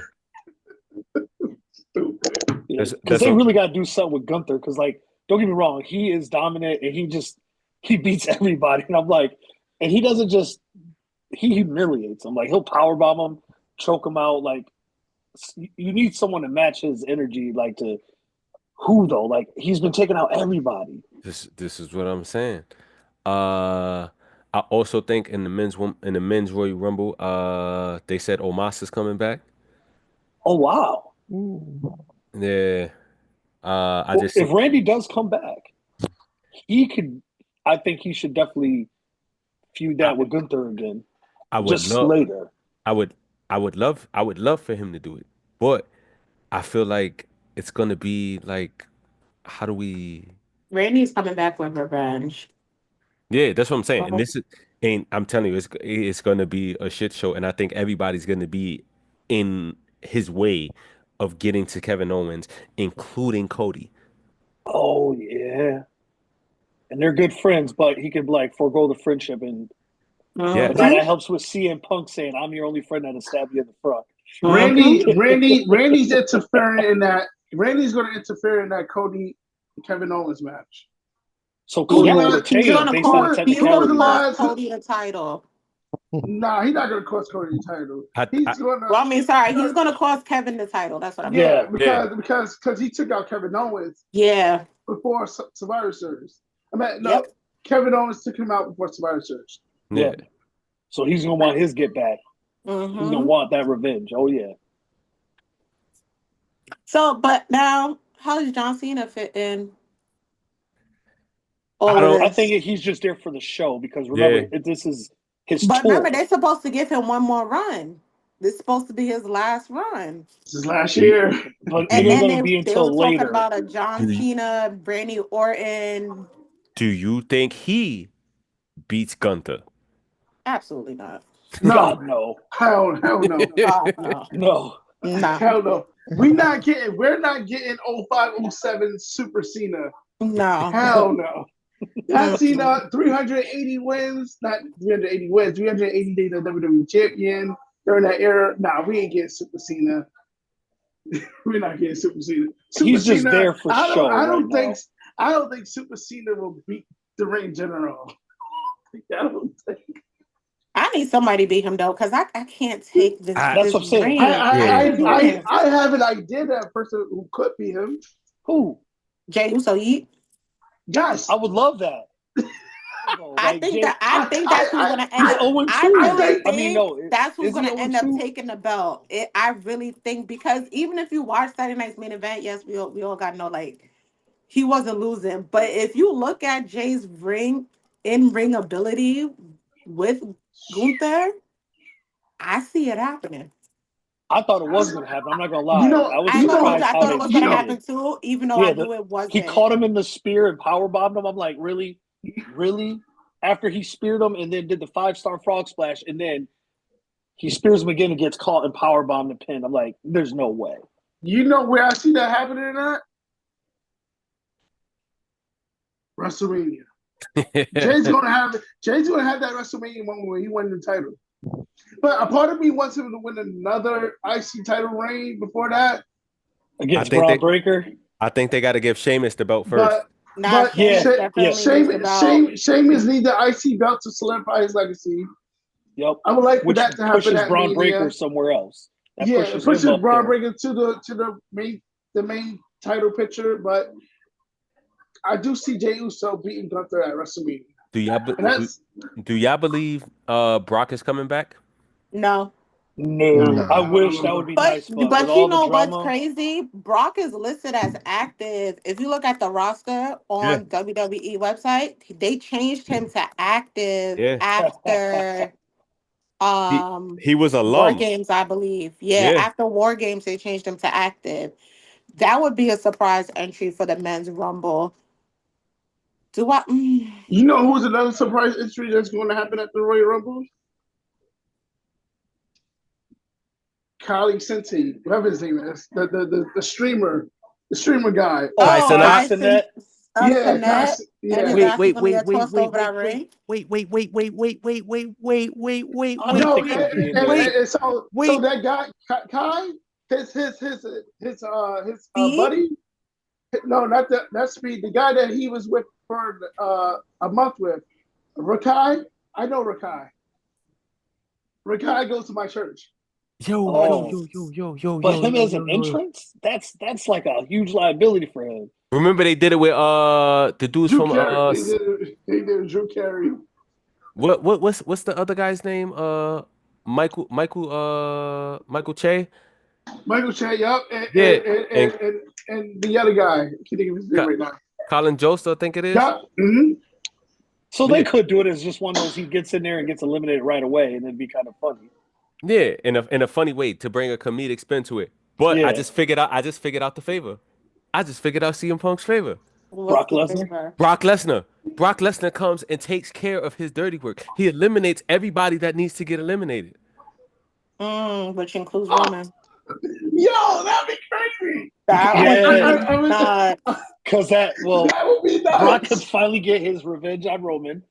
Stupid. Because they really got to do something with Gunther. Because, like, don't get me wrong, he is dominant and he beats everybody. And I'm like, and he doesn't just, he humiliates them. Like, he'll powerbomb them, choke them out. Like, you need someone to match his energy. Like, to who though? Like, he's been taking out everybody. This is what I'm saying. I also think in the men's Royal Rumble, they said Omos is coming back. Oh wow! Yeah. If Randy does come back, he could. I think he should definitely feud that with Gunther again. Later. I would love for him to do it, but I feel like it's gonna be like, how do we? Randy's coming back with revenge. Yeah, that's what I'm saying. And I'm telling you, it's gonna be a shit show, and I think everybody's gonna be in his way of getting to Kevin Owens, including Cody. Oh yeah, and they're good friends, but he could like forego the friendship, and yeah, that helps with CM Punk saying, "I'm your only friend that'll stab you in the front." Randy's interfering in that. Randy's going to interfere in that Cody Kevin Owens match. So Cody will retain he's going to cost Cody the title. Nah, he's not going to cost Cody the title. He's going to. He's going to cost Kevin the title. That's what I'm saying. Because he took out Kevin Owens. Yeah. Before Survivor Series. Kevin Owens took him out before Survivor Series. Yeah. So he's going to want his get back. Mm-hmm. He's going to want that revenge. Oh yeah. So, but now, how does John Cena fit in? I think he's just there for the show because remember, this is his tour. Remember, they're supposed to give him one more run. This is supposed to be his last run. This is last year. But and then they were talking about a John Cena, Randy Orton. Do you think he beats Gunther? Absolutely not. No. God, no. Hell no. God, no. No. Nah. Hell no. We're not getting 0507 Super Cena. No. Hell no. That Cena 380 wins, not 380 wins, 380 days of WWE champion during that era. Nah, we ain't getting Super Cena. We're not getting Super Cena. He's just there for show. I don't think Super Cena will beat the Ring General. I don't think. I need somebody to beat him though, because I can't take this. That's what I'm saying. I have an idea that a person who could beat him. Who? Jey Uso. Yes, I would love that. I think that's who's going to end up. That's who's going to end up taking the belt. I really think, because even if you watch Saturday Night's Main Event, yes, we all got to know, like, he wasn't losing. But if you look at Jay's in-ring ability with Gunther, I see it happening. I thought it was going to happen. I'm not going to lie. I thought it was going to happen too, even though I knew it wasn't. He caught him in the spear and powerbombed him. I'm like, really? Really? After he speared him and then did the 5-star frog splash, and then he spears him again and gets caught and powerbombed and pinned. I'm like, there's no way. You know where I see that happening or not? WrestleMania. Jay's gonna have that WrestleMania moment where he won the title. But a part of me wants him to win another IC title reign before that. Against Braun Breaker. I think they got to give Sheamus the belt first. But yeah, Sheamus needs the IC belt to solidify his legacy. Yep. I would like for that to happen. Pushes Braun Breaker somewhere else. It pushes Braun Breaker to the main title picture. But I do see Jey Uso beating Gunther at WrestleMania. Do y'all believe Brock is coming back? No. I wish that would be nice. But you know what's crazy? Brock is listed as active. If you look at the roster on WWE website, they changed him to active after he was a War Games, I believe. After War Games, they changed him to active. That would be a surprise entry for the men's Rumble. You know who's another surprise entry that's going to happen at the Royal Rumble? Kali Senti, whatever his name is, the streamer guy. Casanova. Wait. So that guy, Kai, his buddy. No, not that. That's Speed. The guy that he was with for a month with, Rakai. I know Rakai. Rakai goes to my church. But him as an entrance, that's like a huge liability for him. Remember they did it with the dudes Drew from they did Drew Carey. What's the other guy's name? Michael Che. Michael Che, yep. And the other guy. I can't think of his name right now. Colin Jost, I think it is. Yeah. Mm-hmm. So they could do it as just one of those he gets in there and gets eliminated right away, and it'd be kind of funny. Yeah, in a funny way to bring a comedic spin to it. But I just figured out the favor. I just figured out CM Punk's favor. Brock Lesnar. Brock Lesnar comes and takes care of his dirty work. He eliminates everybody that needs to get eliminated. Which includes Roman. Yo, that'd be crazy. Because that would be nice. Brock could finally get his revenge on Roman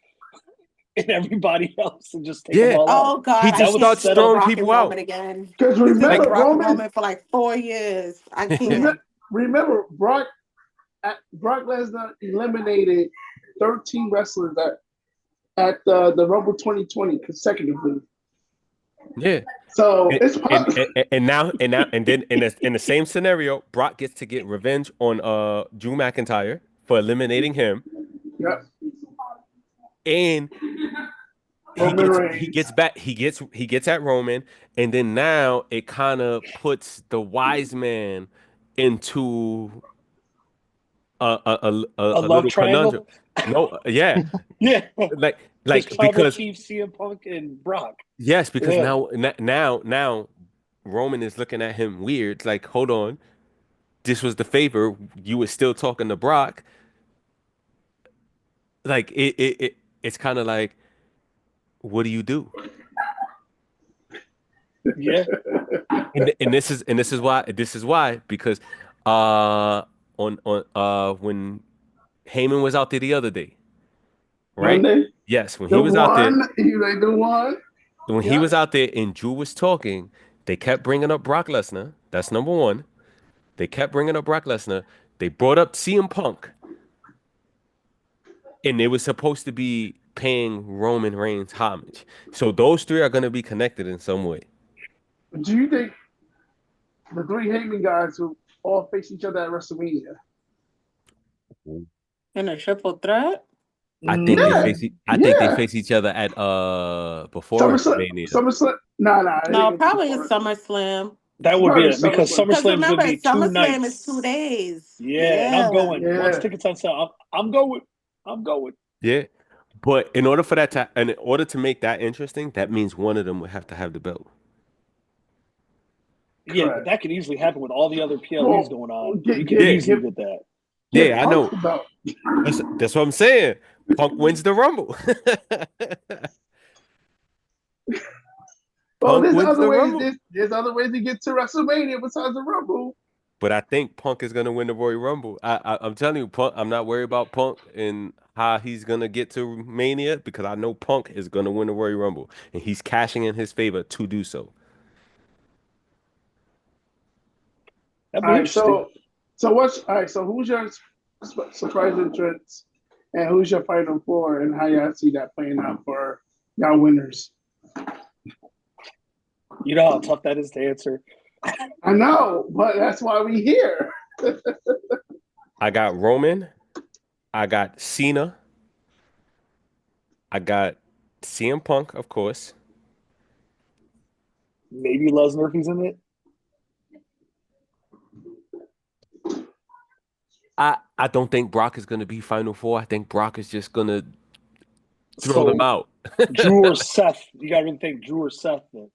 and everybody else and just take them all out. Oh God! He just starts throwing people out again. Because remember, Roman for like 4 years. I can't. Remember, Brock Lesnar eliminated 13 wrestlers at the Rumble 2020 consecutively. Yeah. So and, it's possible. And then in the same scenario, Brock gets to get revenge on Drew McIntyre for eliminating him. Yep. And he gets at Roman, and then now it kind of puts the wise man into a little conundrum. No, yeah. Like because Chief, CM Punk and Brock. Yes, because now Roman is looking at him weird. It's like, hold on, this was the favor. You were still talking to Brock. Like it's kind of like, what do you do? Yeah. And this is why because when Heyman was out there the other day, right? Monday? Yes, when he was out there. When he was out there and Drew was talking, they kept bringing up Brock Lesnar. That's number one. They kept bringing up Brock Lesnar. They brought up CM Punk. And they were supposed to be paying Roman Reigns homage. So those three are going to be connected in some way. Do you think the three Heyman guys will all face each other at WrestleMania? In a triple threat? I think they face each other at before WrestleMania. SummerSlam? No, probably at SummerSlam. That would be it because SummerSlam would be 2 nights. SummerSlam is 2 days. Yeah, and I'm going. Once tickets on sale, I'm going. Yeah, but in order to make that interesting, that means one of them would have to have the belt. Yeah, but that could easily happen with all the other PLEs going on. You can easily get that. Yeah, I know. That's what I'm saying. Punk wins the Rumble. Well, there's other ways to get to WrestleMania besides the Rumble. But I think Punk is gonna win the Royal Rumble. I'm telling you, Punk. I'm not worried about Punk and how he's gonna get to Mania because I know Punk is gonna win the Royal Rumble, and he's cashing in his favor to do so. That'd All be right, interesting. so who's your surprise entrance, and who's your final four, and how y'all see that playing out for y'all winners? You know how tough that is to answer. I know, but that's why we here. I got Roman. I got Cena. I got CM Punk, of course. Maybe Lesnar if he's in it. I don't think Brock is gonna be Final Four. I think Brock is just gonna throw them So out. Drew or Seth? You got to think Drew or Seth then.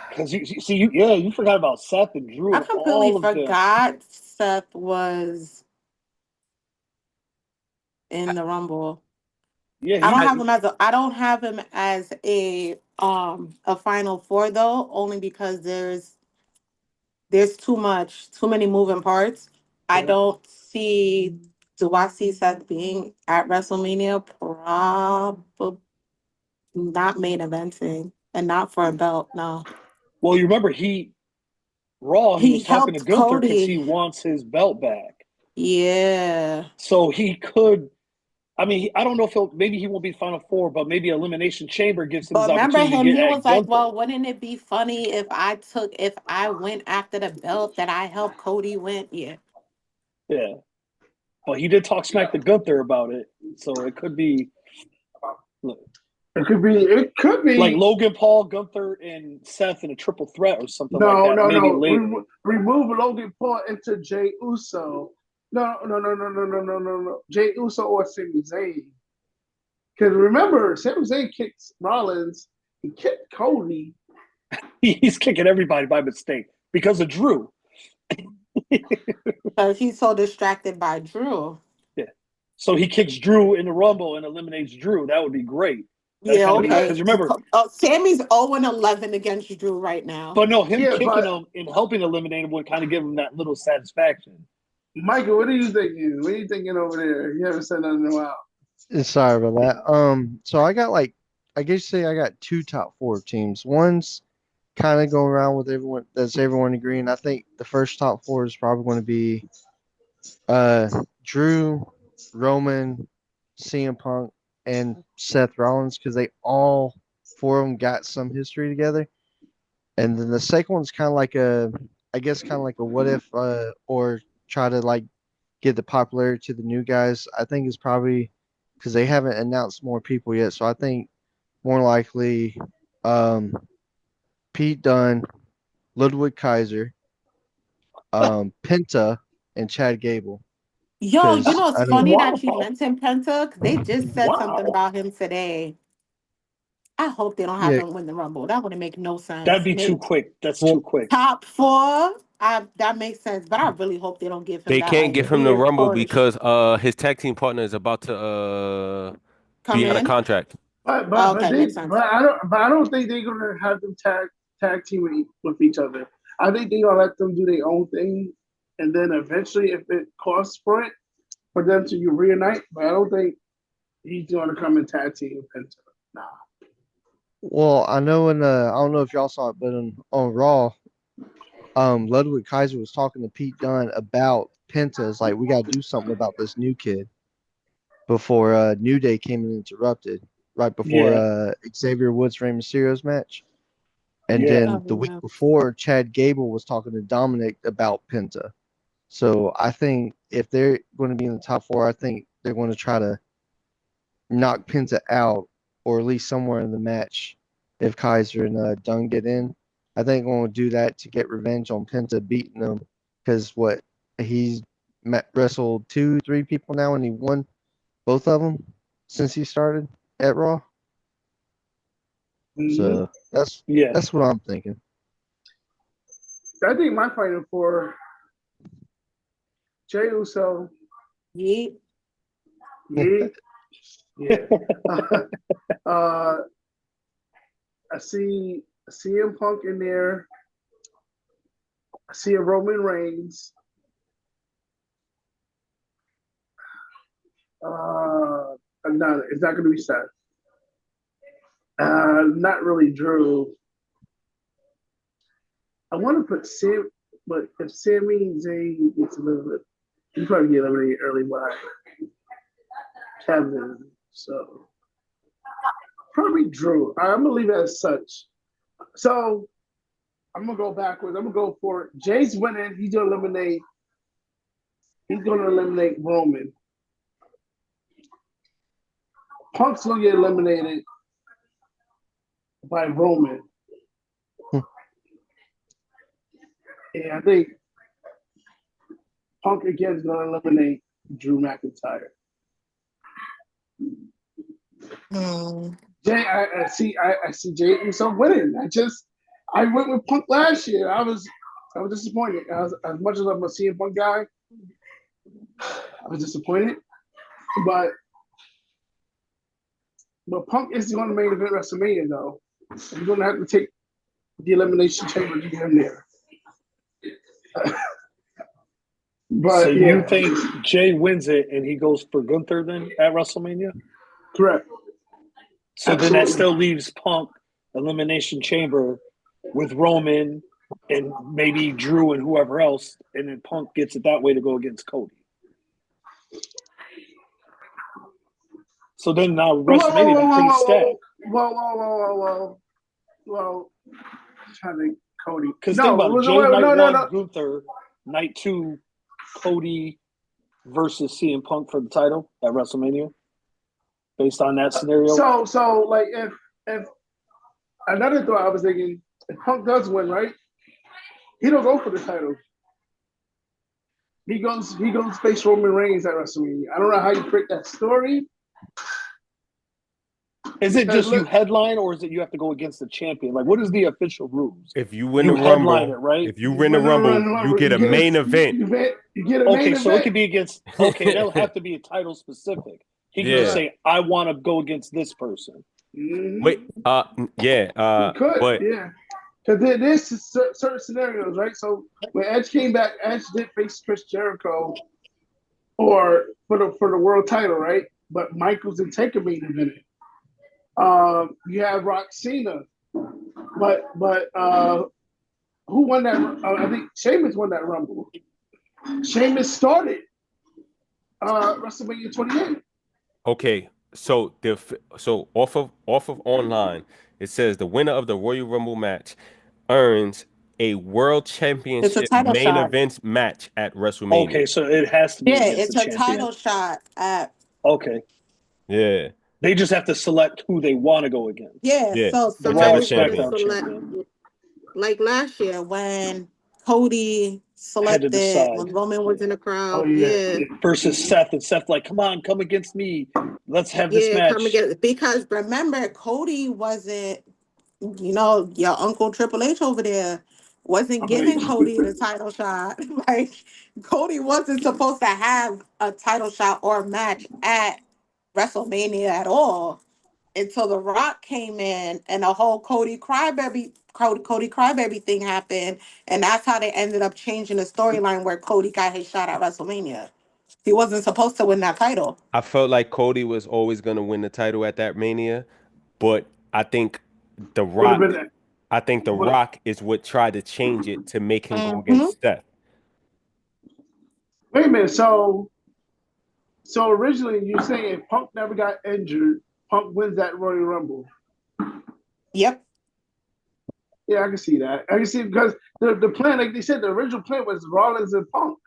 Because you forgot about Seth and Drew I and completely all of them. forgot Seth was in the Rumble. Yeah, I don't have him as a Final Four though, only because there's too many moving parts. I don't see do I see Seth being at WrestleMania? Probably not main eventing and not for a belt, no. Well, you remember Raw, he He was talking to helped Gunther because he Cody. wants his belt back. Yeah. So he could. I mean, I don't know if maybe he won't be Final Four, but maybe Elimination Chamber gives him his But remember opportunity to him, get he at was like, Gunther. well, wouldn't it be funny if I went after the belt that I helped Cody win? Yeah. Yeah. But he did talk smack to Gunther about it. So it could be. Look, It could be like Logan Paul, Gunther, and Seth in a triple threat or something like that. no. Maybe later. Remove Logan Paul into Jay Uso. No. Jay Uso or Sami Zayn. Because remember, Sami Zayn kicked Rollins. He kicked Cody. He's kicking everybody by mistake because of Drew. Because he's so distracted by Drew. Yeah. So he kicks Drew in the Rumble and eliminates Drew. That would be great. Yeah, okay. Because remember, Sammy's 0-11 against Drew right now. but no, him kicking him and helping eliminate him would kind of give him that little satisfaction. Michael, what are you thinking? What are you thinking over there? You haven't said nothing in a while. Sorry about that. So I got I guess I got two top four teams. One's kind of going around with everyone. That's everyone agreeing. I think the first top four is probably going to be Drew, Roman, CM Punk, and Seth Rollins because they all four of them got some history together. And then the second one's kind of like a what if or try to get the popularity to the new guys. I think it's probably because they haven't announced more people yet. So I think more likely Pete Dunne, Ludwig Kaiser, Penta, and Chad Gable. Yo, you know, it's funny that you Wow. mentioned Penta. They just said something about him today. I hope they don't have him win the Rumble. That wouldn't make no sense. That'd be too quick. That's too quick. Top four, that makes sense. But I really hope they don't give him They that. can't give him the Rumble because his tag team partner is about to Come be out of in? contract. But makes sense. I don't think they're gonna have them tag team with each other. I think they're gonna let them do their own thing, and then eventually, if it costs for it, for them to reunite. But I don't think he's gonna come and tag team with Penta. Nah. Well, I know I don't know if y'all saw it, but on Raw, Ludwig Kaiser was talking to Pete Dunne about Penta. It's like we got to do something about this new kid before New Day came and interrupted right before Xavier Woods Rey Mysterio's match. And then the week before, Chad Gable was talking to Dominic about Penta. So I think if they're going to be in the top four, I think they're going to try to knock Penta out, or at least somewhere in the match if Kaiser and Dunn get in. I think we're going to do that to get revenge on Penta beating them because he's wrestled 2-3 people now and he won both of them since he started at Raw. Mm-hmm. So that's what I'm thinking. I think my final four: Jey Uso. Yeah. I see CM Punk in there. I see a Roman Reigns. No, it's not going to be Seth. Not really Drew. I want to put Sam, but if Sami Zayn gets eliminated, he probably get eliminated early by Kevin. So probably Drew. I'm gonna leave it as such. So I'm gonna go backwards. I'm gonna go for it. Jay's winning. He's gonna eliminate Roman. Punk's gonna get eliminated by Roman. And I think Punk again is going to eliminate Drew McIntyre. Jay, I see Jay himself winning. I went with Punk last year. I was disappointed. As much as I'm a CM Punk guy, I was disappointed. But Punk is going to main event WrestleMania though. You're going to have to take the Elimination Chamber to get him there. But so you think Jay wins it and he goes for Gunther then at WrestleMania? Correct. So then that still leaves Punk Elimination Chamber with Roman and maybe Drew and whoever else, and then Punk gets it that way to go against Cody. So then now WrestleMania is pretty stacked. Well, trying to think Cody. Because think about it, Jay night 1, Gunther, night 2, Cody versus CM Punk for the title at WrestleMania. Based on that scenario. So like if another thought I was thinking, if Punk does win, right? He don't go for the title. He goes face Roman Reigns at WrestleMania. I don't know how you break that story. Is it just you headline, or is it you have to go against the champion? Like, what is the official rules? If you win the Rumble, right? If you win the Rumble, you get a main event. You get a main event. So it could be against. Okay, that'll have to be a title specific. He can just say, "I want to go against this person." Wait, Because there's certain scenarios, right? So when Edge came back, Edge did face Chris Jericho, or for the world title, right? But Michaels didn't take a main event. You have Rock Cena, but who won that? I think Sheamus won that Rumble. Sheamus started WrestleMania 28. Okay, so off of online, it says the winner of the Royal Rumble match earns a World Championship main event match at WrestleMania. Okay, so it has to be. Yeah, it's a title shot at. Okay. Yeah. They just have to select who they want to go against. Yeah. So like last year when Cody selected when Roman was in the crowd. Versus Seth, and Seth like, come against me. Let's have this match. Because remember, Cody wasn't, your Uncle Triple H over there wasn't giving Cody the title shot. Like, Cody wasn't supposed to have a title shot or match at WrestleMania at all until The Rock came in and the whole Cody Crybaby thing happened, and that's how they ended up changing the storyline where Cody got his shot at WrestleMania. He wasn't supposed to win that title. I felt like Cody was always going to win the title at that Mania, but I think The Rock is what tried to change it to make him go against Seth. Wait a minute, so originally you're saying if Punk never got injured, Punk wins that Royal Rumble. Yep. Yeah, I can see that. I can see because the plan, like they said, the original plan was Rollins and Punk.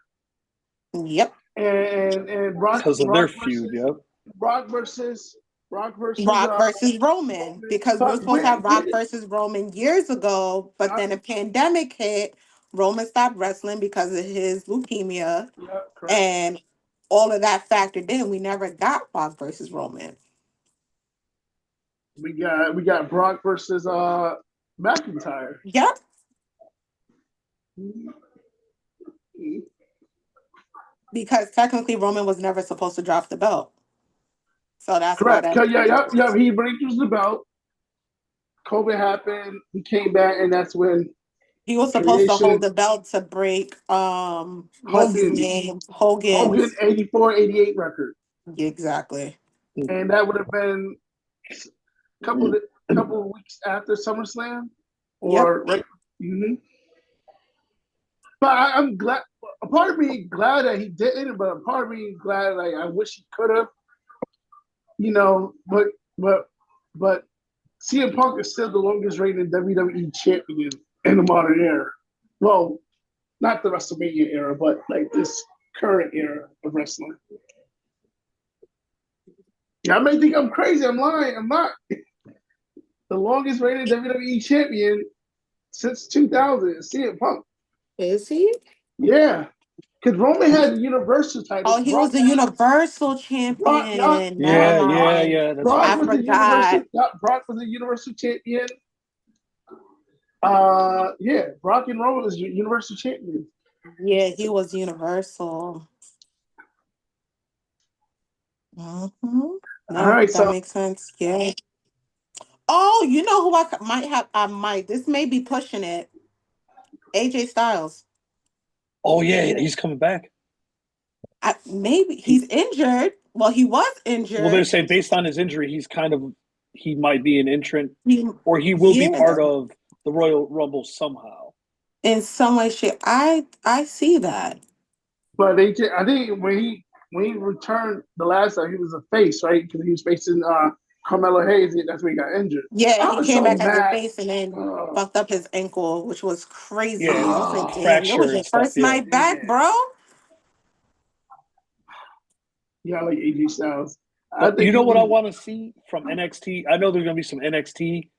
Yep. And Brock because of their feud. Yep. Brock versus Roman, because we were supposed to have Rock versus Roman years ago, but then a pandemic hit. Roman stopped wrestling because of his leukemia, and all of that factored in. We never got Rock versus Roman. We got Brock versus McIntyre. Yep. Because technically Roman was never supposed to drop the belt. So that's correct. Why yeah. He relinquished the belt. COVID happened. He came back, and that's when He was supposed to hold Creation, the belt to break what's his Hogan, name? Hogan Hogan's 84, 88 record. exactly. And that would have been a couple of weeks after SummerSlam, Yep. or right. Mm-hmm. But I'm glad. A part of me glad that he didn't, but a part of me glad like I wish he could have. You know, but CM Punk is still the longest reigning WWE champion in the modern era. Well, not the WrestleMania era, but like this current era of wrestling. Yeah, I may think I'm crazy. I'm lying. I'm not. The longest reigning WWE champion since 2000 is CM Punk. Is he? Yeah. Because Roman had the Universal title. Oh, he was the Universal Brock, champion. Never Yeah, yeah, mind. yeah. That's Brock I right. was the forgot. Brock was the Universal champion. Yeah, Brock and Roman was Universal champion. Yeah, he was Universal. Mm-hmm. No, All right, that so makes sense. Yeah. Oh, you know who might have? I might. This may be pushing it. AJ Styles. Oh yeah, he's coming back. Maybe he's injured. Well, he was Well, injured. they're saying based on his injury, he might be an entrant, He, or he will be yeah, part of the Royal Rumble somehow. in some way, shape. I see that. but AJ, I think when he returned the last time, he was a face, right? Because he was facing Carmelo Hayes. That's when he got injured. Yeah, I he was came so back as a mad. face and then fucked up his ankle, which was crazy. Yeah, I was like, damn, it fracture was your and stuff. first Yeah, night back, bro. Yeah, I like AJ Styles. but you know what I want to see from NXT? I know there's gonna be some NXT.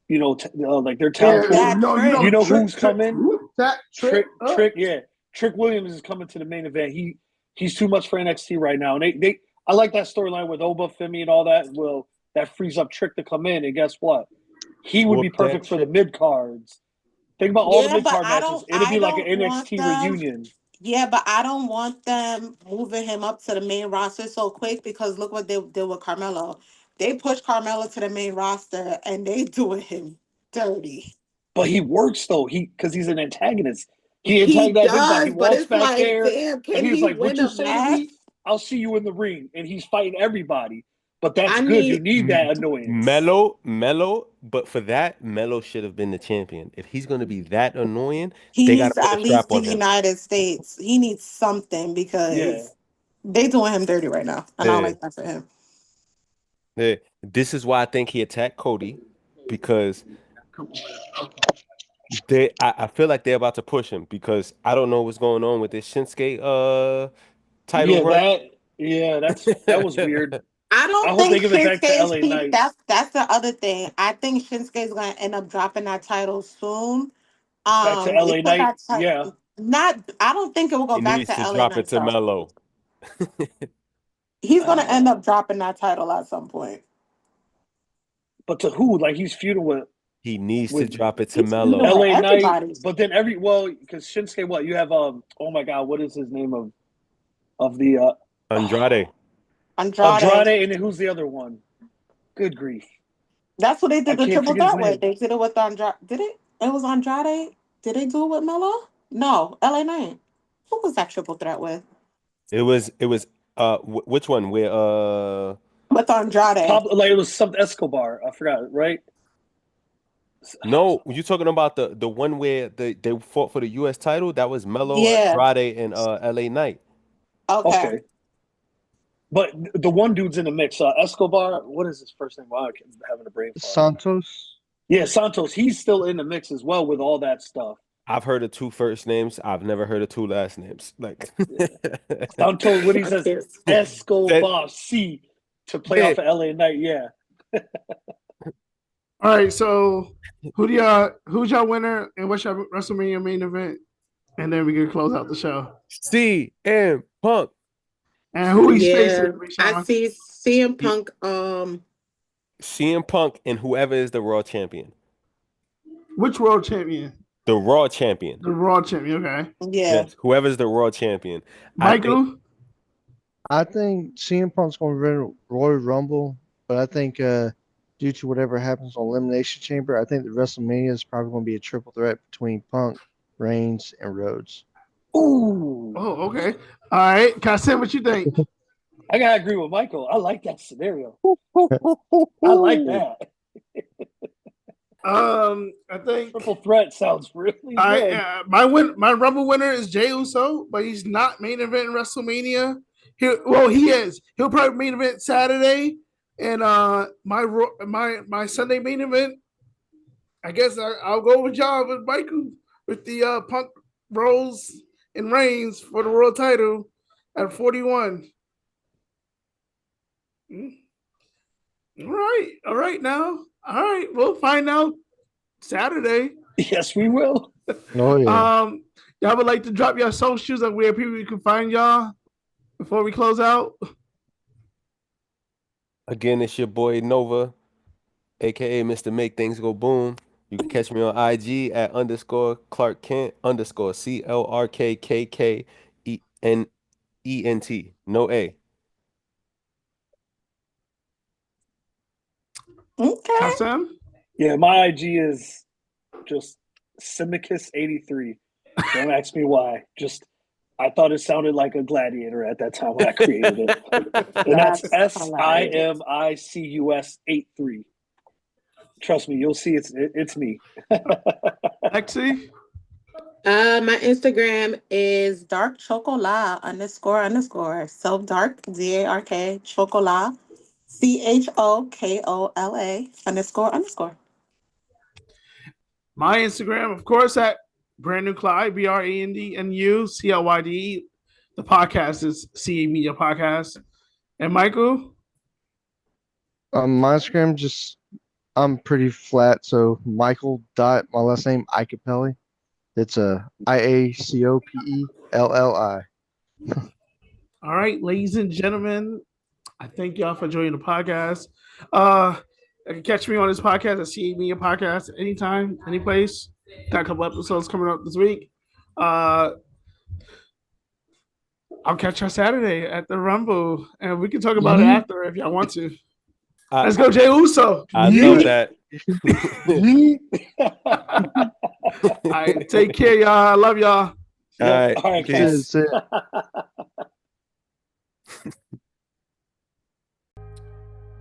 You know, like their talent. That Trick. You know who's coming? That Trick, yeah. Trick Williams is coming to the main event. He's too much for NXT right now. And I like that storyline with Oba, Femi, and all that. Well, that frees up Trick to come in, and guess what? He would be perfect for the mid cards. Think about all the mid card matches. It'd be like an NXT reunion. Yeah, but I don't want them moving him up to the main roster so quick because look what they did with Carmelo. They pushed Carmelo to the main roster and they doing him dirty. But he works though. Because he's an antagonist. He antagonized that big guy. He walks back there damn, and he's like, "What you say to me? I'll see you in the ring." And he's fighting everybody. But that's good. You need that annoyance. Melo, but for that, Melo should have been the champion. If he's going to be that annoying, he needs at least the United States. He needs something because they doing him dirty right now. And I don't like that for him. Yeah. This is why I think he attacked Cody because I feel like they're about to push him because I don't know what's going on with this Shinsuke title run. That was weird. I hope they give it back to LA Knight. That's the other thing. I think Shinsuke's gonna end up dropping that title soon. Back to LA Knight. Yeah. I don't think it will go back to LA Knight. Drop it to Melo. He's gonna end up dropping that title at some point. But to who? Like he's feuding with. He needs to drop it to Melo. LA Knight. But then because Shinsuke, what you have? Oh my God, what is his name of the Andrade. Andrade, and then who's the other one? Good grief! That's what they did the triple threat with. They did it with Andrade. Did it? It was Andrade. Did they do it with Melo? No, LA Knight. Who was that triple threat with? It was. Which one? With Andrade. Like it was some Escobar. I forgot. Right. No, you talking about the one where they fought for the U.S. title? That was Melo, Andrade, and LA Knight. Okay. But the one dude's in the mix. Escobar, what is his first name? Wow, I'm having a brain fart. Santos. Yeah, Santos. He's still in the mix as well with all that stuff. I've heard of 2 first names. I've never heard of 2 last names. Like Santos, what he says, Escobar C to play off of LA Knight. Yeah. All right, so who's your winner and what's your WrestleMania main event? And then we can close out the show. CM Punk. And who he's facing? I see CM Punk. CM Punk and whoever is the Raw champion. Which World Champion? The Raw champion. The Raw champion. Okay. Yeah. Yes, whoever's the Raw champion. Michael. I think CM Punk's going to win Royal Rumble, but I think due to whatever happens on Elimination Chamber, I think the WrestleMania is probably going to be a triple threat between Punk, Reigns, and Rhodes. Ooh. Oh, okay. All right. Qasim, what you think? I gotta agree with Michael. I like that scenario. I like that. I think Triple threat sounds really good. my Rumble winner is Jey Uso, but he's not main event in WrestleMania. He is. He'll probably main event Saturday, and my Sunday main event. I guess I'll go with y'all with Michael with the Punk, Rose, and Reigns for the world title at 41. All right now. All right, we'll find out Saturday. Yes, we will. Oh yeah. Y'all would like to drop your socials and where people can find y'all before we close out? Again, it's your boy Nova, aka Mr. Make Things Go Boom. You can catch me on IG at _ Clark Kent _ CLRKKKENENT. No A. Okay. Qasim? Yeah, my IG is just Simicus83. Don't ask me why. Just I thought it sounded like a gladiator at that time when I created it. And that's SIMICUS83. Trust me, you'll see it's me. Lexii? My Instagram is dark chocolat __. So dark, DARK, chocolat, CHOKOLA __. My Instagram, of course, at Brand New Clyde, BRANDNU CLYD. The podcast is CA Media Podcast. And Michael? My Instagram I'm pretty flat, so Michael dot my last name Icapelli. It's a IACOPELLI. All right, ladies and gentlemen, I thank y'all for joining the podcast. You can catch me on this podcast at CA Media Podcast anytime, any place. Got a couple episodes coming up this week. I'll catch y'all Saturday at the Rumble, and we can talk about it after if y'all want to. Let's go, Jey Uso. I love that. All right, take care, y'all. I love y'all. All right. All right, Peace. guys.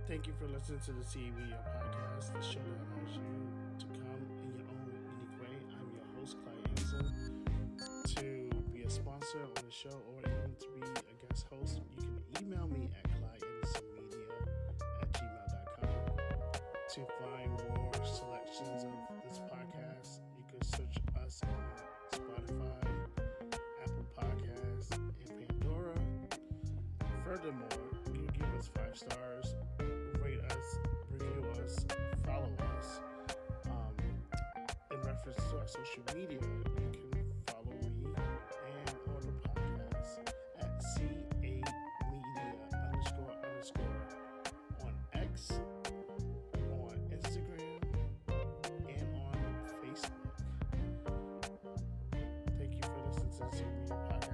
Thank you for listening to the CA Media Podcast, the show that allows you to come in your own unique way. I'm your host, Clyde Anderson. To be a sponsor on the show or even to be a guest host, you can email me at clydeandersonmedia@gmail.com. To find more selections of this podcast, you can search us on Spotify, Apple Podcasts, and Pandora. Furthermore, you give us 5 stars, rate us, review us, follow us. In reference to our social media, you can follow me and on the podcast at CA Media __ on X, on Instagram, and on Facebook. Thank you for listening to the CA Media Podcast.